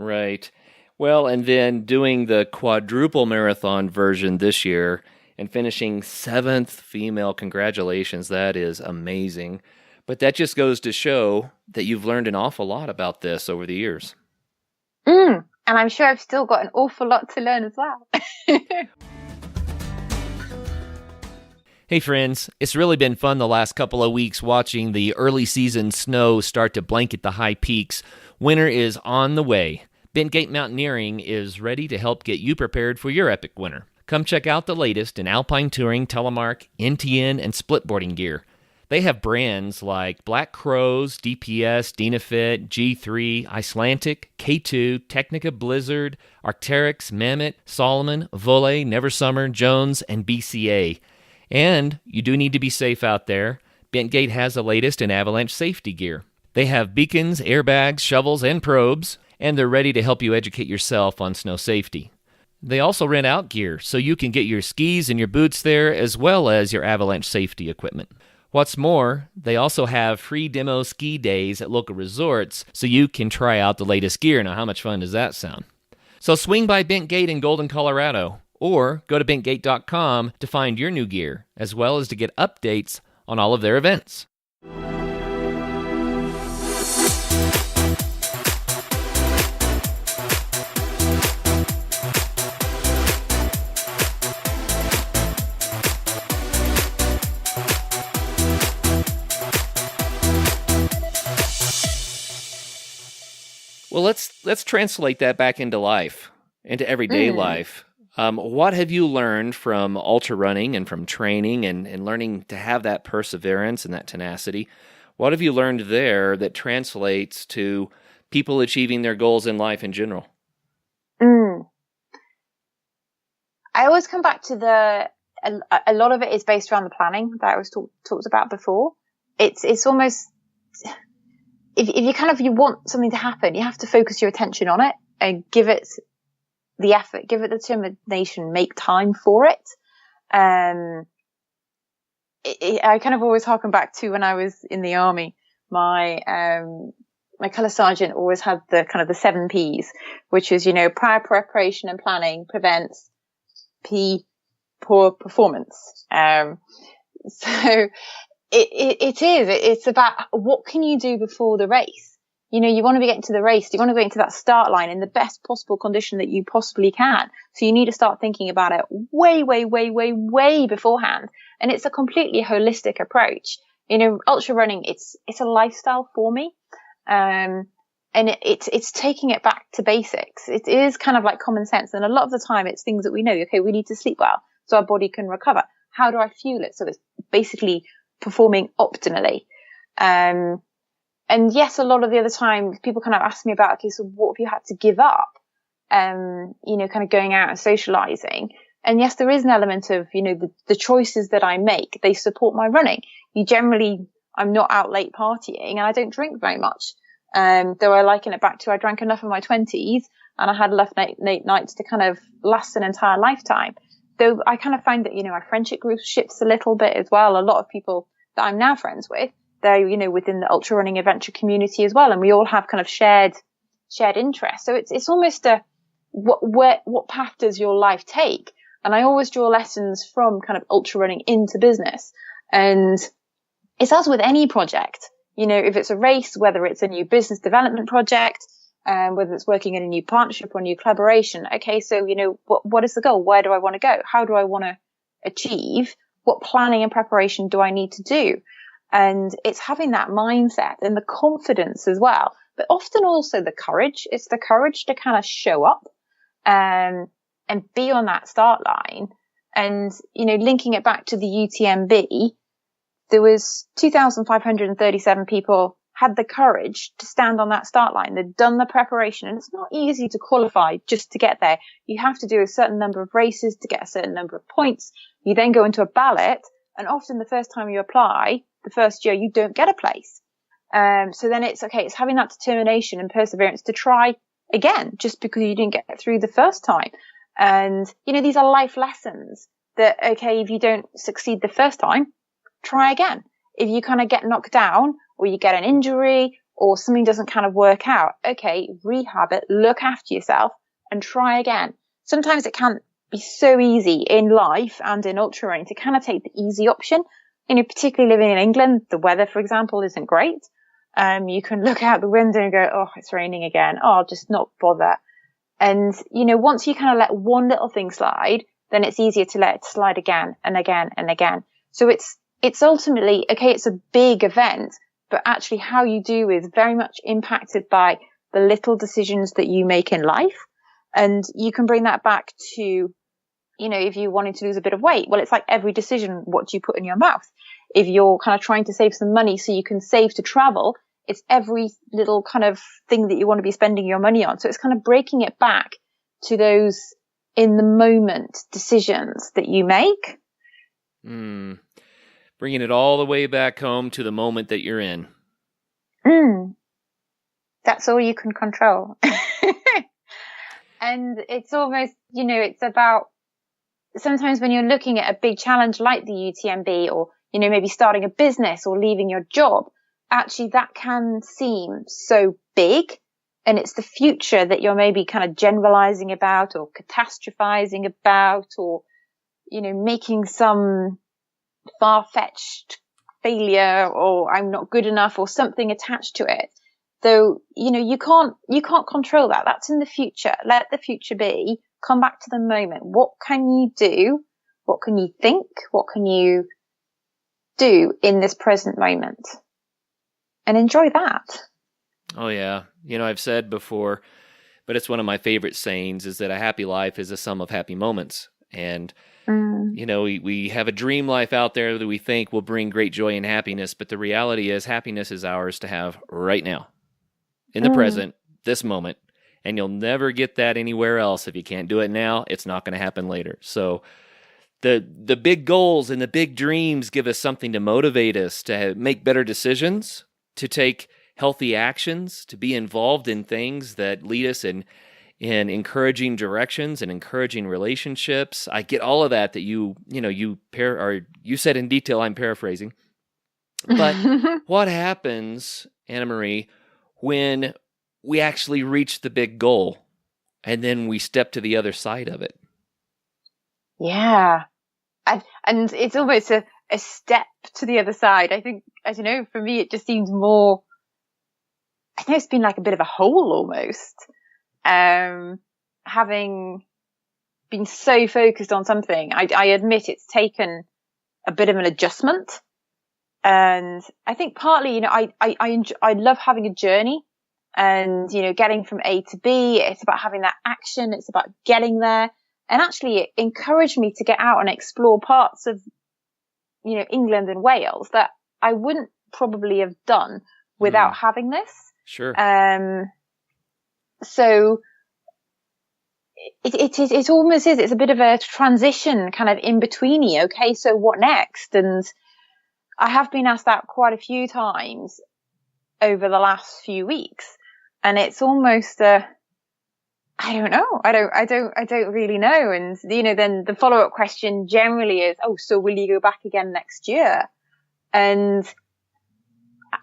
[SPEAKER 3] Right. Well, and then doing the quadruple marathon version this year and finishing 7th female, congratulations. That is amazing. But that just goes to show that you've learned an awful lot about this over the years.
[SPEAKER 1] And I'm sure I've still got an awful lot to learn as well.
[SPEAKER 3] Hey friends, it's really been fun the last couple of weeks watching the early season snow start to blanket the high peaks. Winter is on the way. Bentgate Mountaineering is ready to help get you prepared for your epic winter. Come check out the latest in alpine touring, telemark, NTN, and splitboarding gear. They have brands like Black Crows, DPS, Dynafit, G3, Icelantic, K2, Technica Blizzard, Arc'teryx, Mammoth, Solomon, Volley, Neversummer, Jones, and BCA. And you do need to be safe out there. Bentgate has the latest in avalanche safety gear. They have beacons, airbags, shovels, and probes, and they're ready to help you educate yourself on snow safety. They also rent out gear, so you can get your skis and your boots there, as well as your avalanche safety equipment. What's more, they also have free demo ski days at local resorts so you can try out the latest gear. Now, how much fun does that sound? So swing by Bent Gate in Golden, Colorado, or go to bentgate.com to find your new gear, as well as to get updates on all of their events. Well, let's translate that back into life, into everyday life. What have you learned from ultra running and from training and learning to have that perseverance and that tenacity? What have you learned there that translates to people achieving their goals in life in general?
[SPEAKER 1] I always come back to a lot of it is based around the planning that I was talked about before. It's almost, if you want something to happen, you have to focus your attention on it and give it the effort, give it the determination, make time for it. I kind of always harken back to when I was in the army. My colour sergeant always had the kind of the 7 P's, which is, prior preparation and planning prevents poor performance. So it's about what can you do before the race? You want to be getting to the race. You want to go into that start line in the best possible condition that you possibly can. So you need to start thinking about it way, way, way, way, way beforehand. And it's a completely holistic approach. Ultra running, it's a lifestyle for me. And it's taking it back to basics. It is kind of like common sense. And a lot of the time it's things that we know. Okay, we need to sleep well so our body can recover. How do I fuel it? So it's basically performing optimally. And yes, a lot of the other time people kind of ask me about, okay, so what have you had to give up? Kind of going out and socializing. And yes, there is an element of, the choices that I make, they support my running. I'm not out late partying and I don't drink very much. Though I liken it back to, I drank enough in my 20s and I had enough late nights to kind of last an entire lifetime. Though I kind of find that, my friendship group shifts a little bit as well. A lot of people that I'm now friends with, they're, within the ultra running adventure community as well. And we all have kind of shared interests. So it's almost what path does your life take? And I always draw lessons from kind of ultra running into business. And it's as with any project, if it's a race, whether it's a new business development project, whether it's working in a new partnership or a new collaboration. Okay. So, what is the goal? Where do I want to go? How do I want to achieve? What planning and preparation do I need to do? And it's having that mindset and the confidence as well, but often also the courage. It's the courage to kind of show up, and be on that start line. And, linking it back to the UTMB, there was 2,537 people had the courage to stand on that start line. They'd done the preparation, and it's not easy to qualify just to get there. You have to do a certain number of races to get a certain number of points. You then go into a ballot, and often the first time you apply, the first year, you don't get a place. So then it's having that determination and perseverance to try again, just because you didn't get through the first time. And, these are life lessons that, okay, if you don't succeed the first time, try again. If you kind of get knocked down or you get an injury or something doesn't kind of work out, okay, rehab it, look after yourself and try again. Sometimes it can be so easy in life and in ultra running to kind of take the easy option. Particularly living in England, the weather, for example, isn't great. You can look out the window and go, oh, it's raining again. Oh, I'll just not bother. And, once you kind of let one little thing slide, then it's easier to let it slide again and again and again. So it's ultimately, okay, it's a big event, but actually how you do is very much impacted by the little decisions that you make in life. And you can bring that back to, if you wanted to lose a bit of weight, well, it's like every decision, what do you put in your mouth? If you're kind of trying to save some money so you can save to travel, it's every little kind of thing that you want to be spending your money on. So it's kind of breaking it back to those in the moment decisions that you make.
[SPEAKER 3] Bringing it all the way back home to the moment that you're in.
[SPEAKER 1] That's all you can control. And it's almost, it's about, sometimes when you're looking at a big challenge like the UTMB or, maybe starting a business or leaving your job, actually that can seem so big. And it's the future that you're maybe kind of generalizing about or catastrophizing about, or, making some far-fetched failure, or I'm not good enough, or something attached to it. Though, you can't control that. That's in the future. Let the future be. Come back to the moment. What can you do? What can you think? What can you do in this present moment? And enjoy that.
[SPEAKER 3] Oh, yeah. I've said before, but it's one of my favorite sayings, is that a happy life is a sum of happy moments. And, we have a dream life out there that we think will bring great joy and happiness. But the reality is happiness is ours to have right now, in the present, this moment. And you'll never get that anywhere else. If you can't do it now, it's not going to happen later. So the big goals and the big dreams give us something to motivate us to make better decisions, to take healthy actions, to be involved in things that lead us in encouraging directions and encouraging relationships. I get all of that you said in detail. I'm paraphrasing. But what happens, Anna Marie, when we actually reach the big goal and then we step to the other side of it?
[SPEAKER 1] Yeah. And it's almost a step to the other side. I think, as you know, for me, it just seems more, I know it's been like a bit of a hole almost. Having been so focused on something, I admit it's taken a bit of an adjustment. And I think partly, I love having a journey and, getting from A to B. It's about having that action. It's about getting there. And actually it encouraged me to get out and explore parts of, England and Wales that I wouldn't probably have done without having this.
[SPEAKER 3] Sure.
[SPEAKER 1] So it almost is, it's a bit of a transition kind of in betweeny. Okay. So what next? And I have been asked that quite a few times over the last few weeks, and it's almost I don't know. I don't really know. And, then the follow-up question generally is, oh, so will you go back again next year? And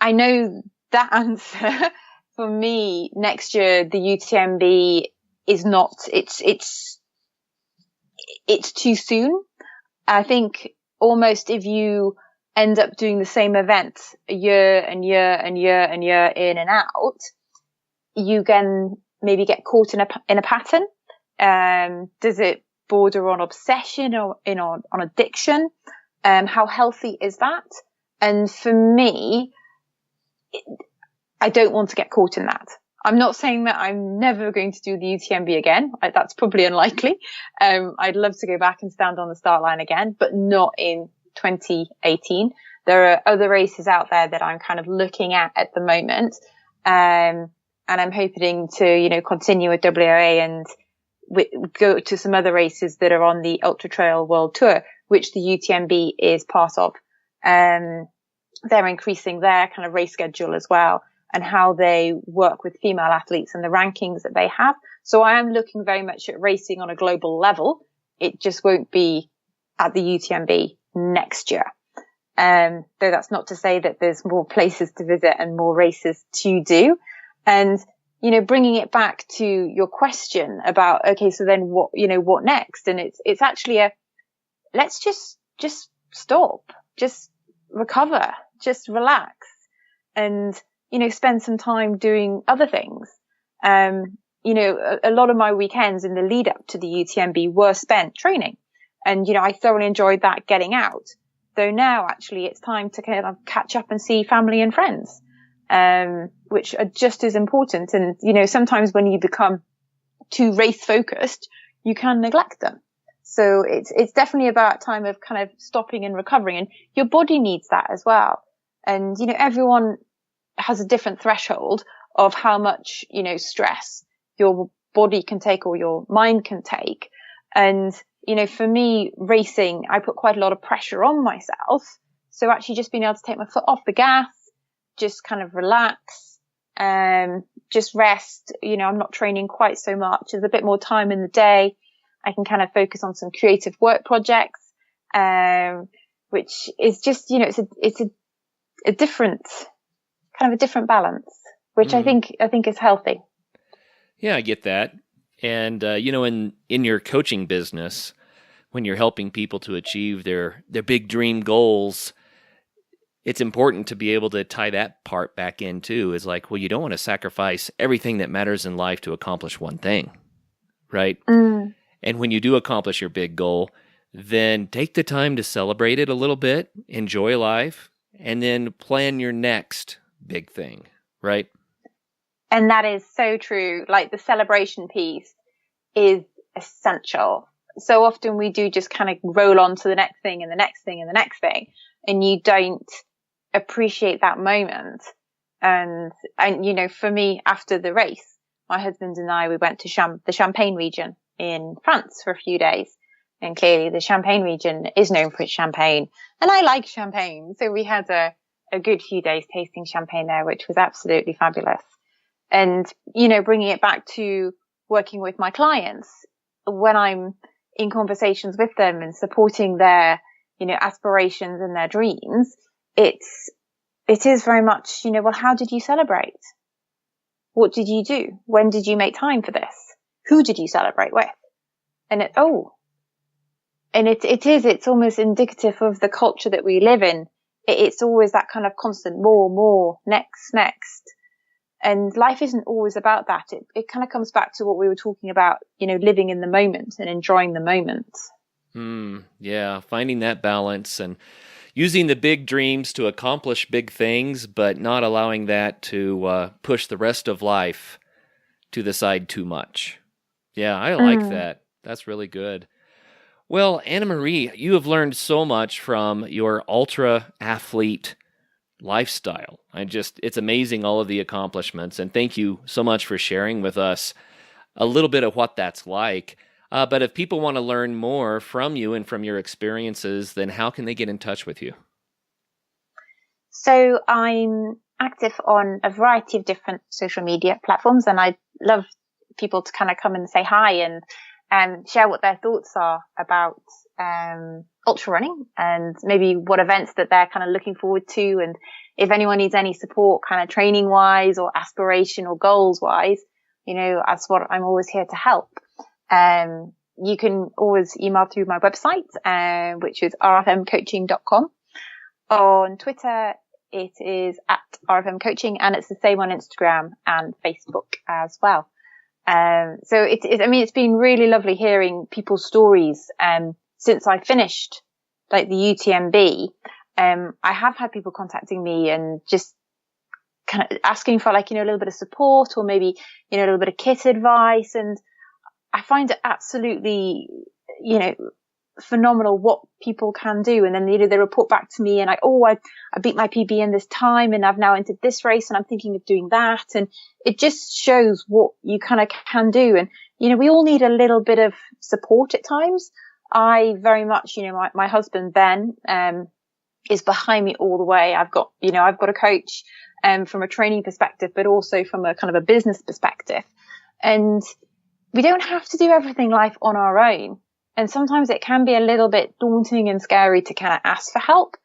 [SPEAKER 1] I know that answer for me next year, the UTMB is not, it's too soon. I think almost if you end up doing the same event a year and year and year and year in and out, you can maybe get caught in a pattern. Does it border on obsession or on addiction? How healthy is that? And for me, I don't want to get caught in that. I'm not saying that I'm never going to do the UTMB again. That's probably unlikely. I'd love to go back and stand on the start line again, but not in 2018. There are other races out there that I'm kind of looking at the moment. And I'm hoping to, continue with WRA and go to some other races that are on the Ultra Trail World Tour, which the UTMB is part of. They're increasing their kind of race schedule as well, and how they work with female athletes and the rankings that they have. So I am looking very much at racing on a global level. It just won't be at the UTMB next year. Though that's not to say that there's more places to visit and more races to do. And, bringing it back to your question about, okay, so then what next? And it's actually let's just stop, just recover, just relax and, spend some time doing other things. A lot of my weekends in the lead up to the UTMB were spent training, and, I thoroughly enjoyed that, getting out. Though now actually it's time to kind of catch up and see family and friends, which are just as important. And, sometimes when you become too race focused, you can neglect them. So it's definitely about time of kind of stopping and recovering, and your body needs that as well. And, everyone has a different threshold of how much, stress your body can take or your mind can take. And, for me, racing, I put quite a lot of pressure on myself. So actually just being able to take my foot off the gas, just kind of relax, just rest. I'm not training quite so much. There's a bit more time in the day. I can kind of focus on some creative work projects, which is just, it's a different, kind of a different balance, which I think is healthy.
[SPEAKER 3] Yeah, I get that. And, in your coaching business, when you're helping people to achieve their big dream goals, it's important to be able to tie that part back in too. Is like, well, you don't want to sacrifice everything that matters in life to accomplish one thing, right? And when you do accomplish your big goal, then take the time to celebrate it a little bit, enjoy life, and then plan your next big thing, right?
[SPEAKER 1] And that is so true. Like the celebration piece is essential. So often we do just kind of roll on to the next thing and the next thing and the next thing, and you don't appreciate that moment. And for me, after the race, my husband and I, we went to the Champagne region in France for a few days. And clearly the Champagne region is known for its champagne. And I like champagne. So we had a good few days tasting champagne there, which was absolutely fabulous. And, bringing it back to working with my clients, when I'm in conversations with them and supporting their, aspirations and their dreams, it is very much, well, how did you celebrate? What did you do? When did you make time for this? Who did you celebrate with? And it's almost indicative of the culture that we live in. It's always that kind of constant more, next. And life isn't always about that. It kind of comes back to what we were talking about, living in the moment and enjoying the moment.
[SPEAKER 3] Yeah, finding that balance and using the big dreams to accomplish big things, but not allowing that to push the rest of life to the side too much. Yeah, I like that. That's really good. Well, Anna Marie, you have learned so much from your ultra athlete lifestyle. It's amazing, all of the accomplishments, and thank you so much for sharing with us a little bit of what that's like. But if people want to learn more from you and from your experiences, then how can they get in touch with you?
[SPEAKER 1] So I'm active on a variety of different social media platforms, and I'd love people to kind of come and say hi and share what their thoughts are about ultra running and maybe what events that they're kind of looking forward to. And if anyone needs any support kind of training wise or aspiration or goals wise, that's what I'm always here to help. You can always email through my website, which is rfmcoaching.com. On Twitter, it is at rfmcoaching, and it's the same on Instagram and Facebook as well. So it's been really lovely hearing people's stories. Since I finished like the UTMB, I have had people contacting me and just kind of asking for like, a little bit of support or maybe, a little bit of kit advice. And I find it absolutely, phenomenal what people can do. And then, they report back to me and I beat my PB in this time and I've now entered this race and I'm thinking of doing that. And it just shows what you kind of can do. And, we all need a little bit of support at times. I very much, my husband, Ben, is behind me all the way. I've got a coach, from a training perspective, but also from a kind of a business perspective. And we don't have to do everything life on our own. And sometimes it can be a little bit daunting and scary to kind of ask for help.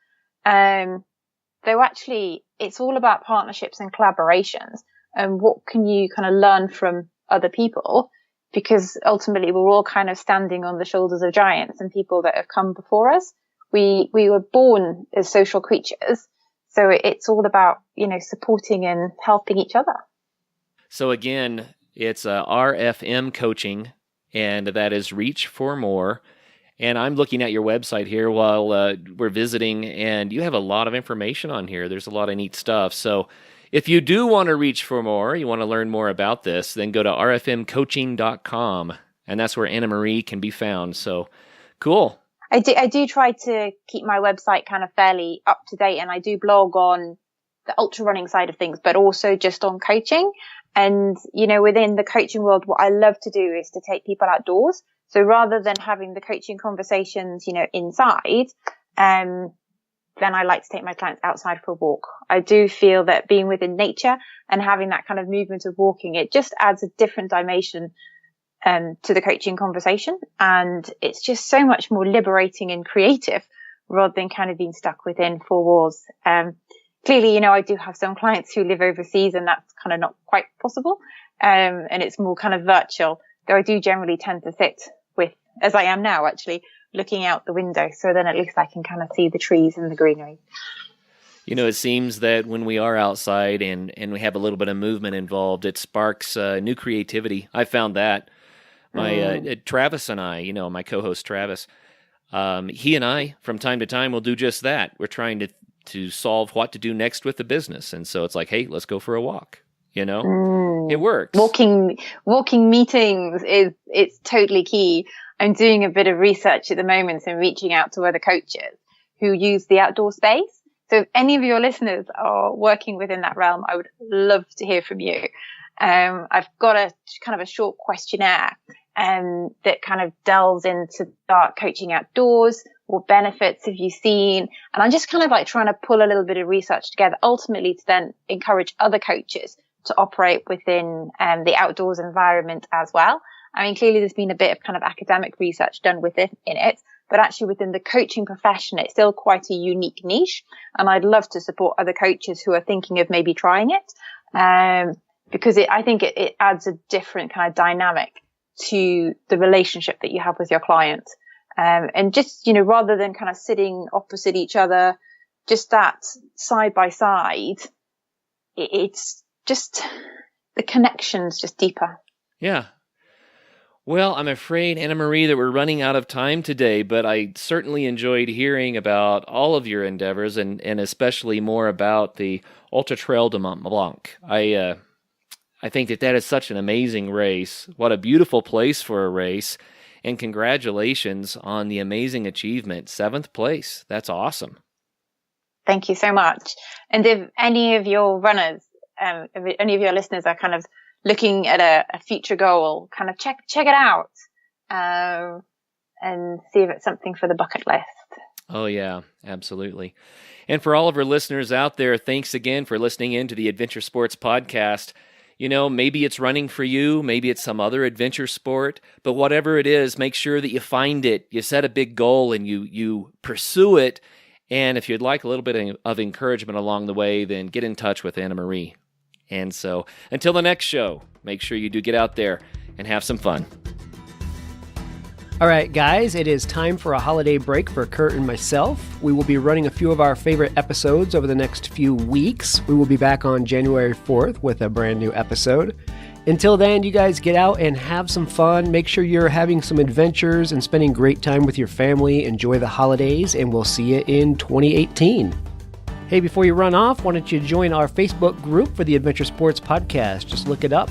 [SPEAKER 1] Though actually it's all about partnerships and collaborations and what can you kind of learn from other people, because ultimately we're all kind of standing on the shoulders of giants and people that have come before us. We were born as social creatures. So it's all about, supporting and helping each other. So
[SPEAKER 3] again, it's RFM Coaching, and that is Reach for More. And I'm looking at your website here while we're visiting, and you have a lot of information on here. There's a lot of neat stuff. So if you do want to reach for more, you want to learn more about this, then go to rfmcoaching.com, and that's where Anna Marie can be found. So cool.
[SPEAKER 1] I do try to keep my website kind of fairly up to date, and I do blog on the ultra running side of things, but also just on coaching. And, within the coaching world, what I love to do is to take people outdoors. So rather than having the coaching conversations, inside, then I like to take my clients outside for a walk. I do feel that being within nature and having that kind of movement of walking, it just adds a different dimension to the coaching conversation. And it's just so much more liberating and creative rather than kind of being stuck within four walls. Clearly, I do have some clients who live overseas, and that's kind of not quite possible. And it's more kind of virtual, though I do generally tend to sit with, as I am now, actually looking out the window. So then at least I can kind of see the trees and the greenery.
[SPEAKER 3] It seems that when we are outside and we have a little bit of movement involved, it sparks new creativity. I found that. My Travis and I, my co-host Travis, he and I, from time to time, will do just that. We're trying to solve what to do next with the business. And so it's like, hey, let's go for a walk. It works.
[SPEAKER 1] Walking meetings it's totally key. I'm doing a bit of research at the moment and reaching out to other coaches who use the outdoor space. So if any of your listeners are working within that realm, I would love to hear from you. I've got a kind of a short questionnaire that kind of delves into start coaching outdoors. What benefits have you seen? And I'm just kind of like trying to pull a little bit of research together, ultimately to then encourage other coaches to operate within the outdoors environment as well. I mean, clearly there's been a bit of kind of academic research done in it, but actually within the coaching profession, it's still quite a unique niche. And I'd love to support other coaches who are thinking of maybe trying it. Because I think it adds a different kind of dynamic to the relationship that you have with your client. And just, rather than kind of sitting opposite each other, just that side by side, it's just, the connection's just deeper.
[SPEAKER 3] Yeah. Well, I'm afraid, Anna Marie, that we're running out of time today, but I certainly enjoyed hearing about all of your endeavors and especially more about the Ultra Trail de Mont Blanc. I think that is such an amazing race. What a beautiful place for a race. And congratulations on the amazing achievement. 7th place. That's awesome.
[SPEAKER 1] Thank you so much. And if any of your runners, if any of your listeners are kind of looking at a future goal, kind of check it out and see if it's something for the bucket list.
[SPEAKER 3] Oh, yeah, absolutely. And for all of our listeners out there, thanks again for listening in to the Adventure Sports Podcast. Maybe it's running for you, maybe it's some other adventure sport, but whatever it is, make sure that you find it, you set a big goal, and you pursue it. And if you'd like a little bit of encouragement along the way, then get in touch with Anna Marie. And so, until the next show, make sure you do get out there and have some fun.
[SPEAKER 2] All right, guys, it is time for a holiday break for Kurt and myself. We will be running a few of our favorite episodes over the next few weeks. We will be back on January 4th with a brand new episode. Until then, you guys get out and have some fun. Make sure you're having some adventures and spending great time with your family. Enjoy the holidays, and we'll see you in 2018. Hey, before you run off, why don't you join our Facebook group for the Adventure Sports Podcast? Just look it up.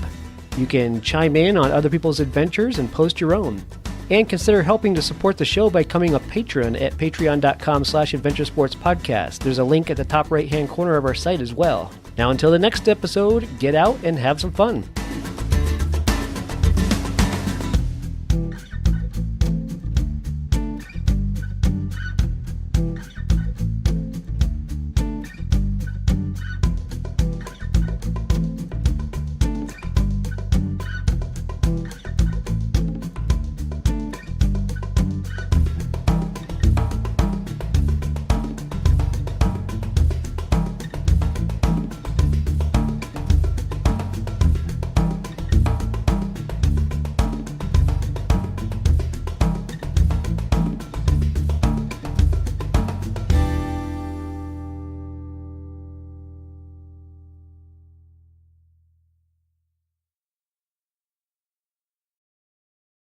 [SPEAKER 2] You can chime in on other people's adventures and post your own. And consider helping to support the show by becoming a patron at patreon.com/adventuresportspodcast. There's a link at the top right-hand corner of our site as well. Now, until the next episode, get out and have some fun.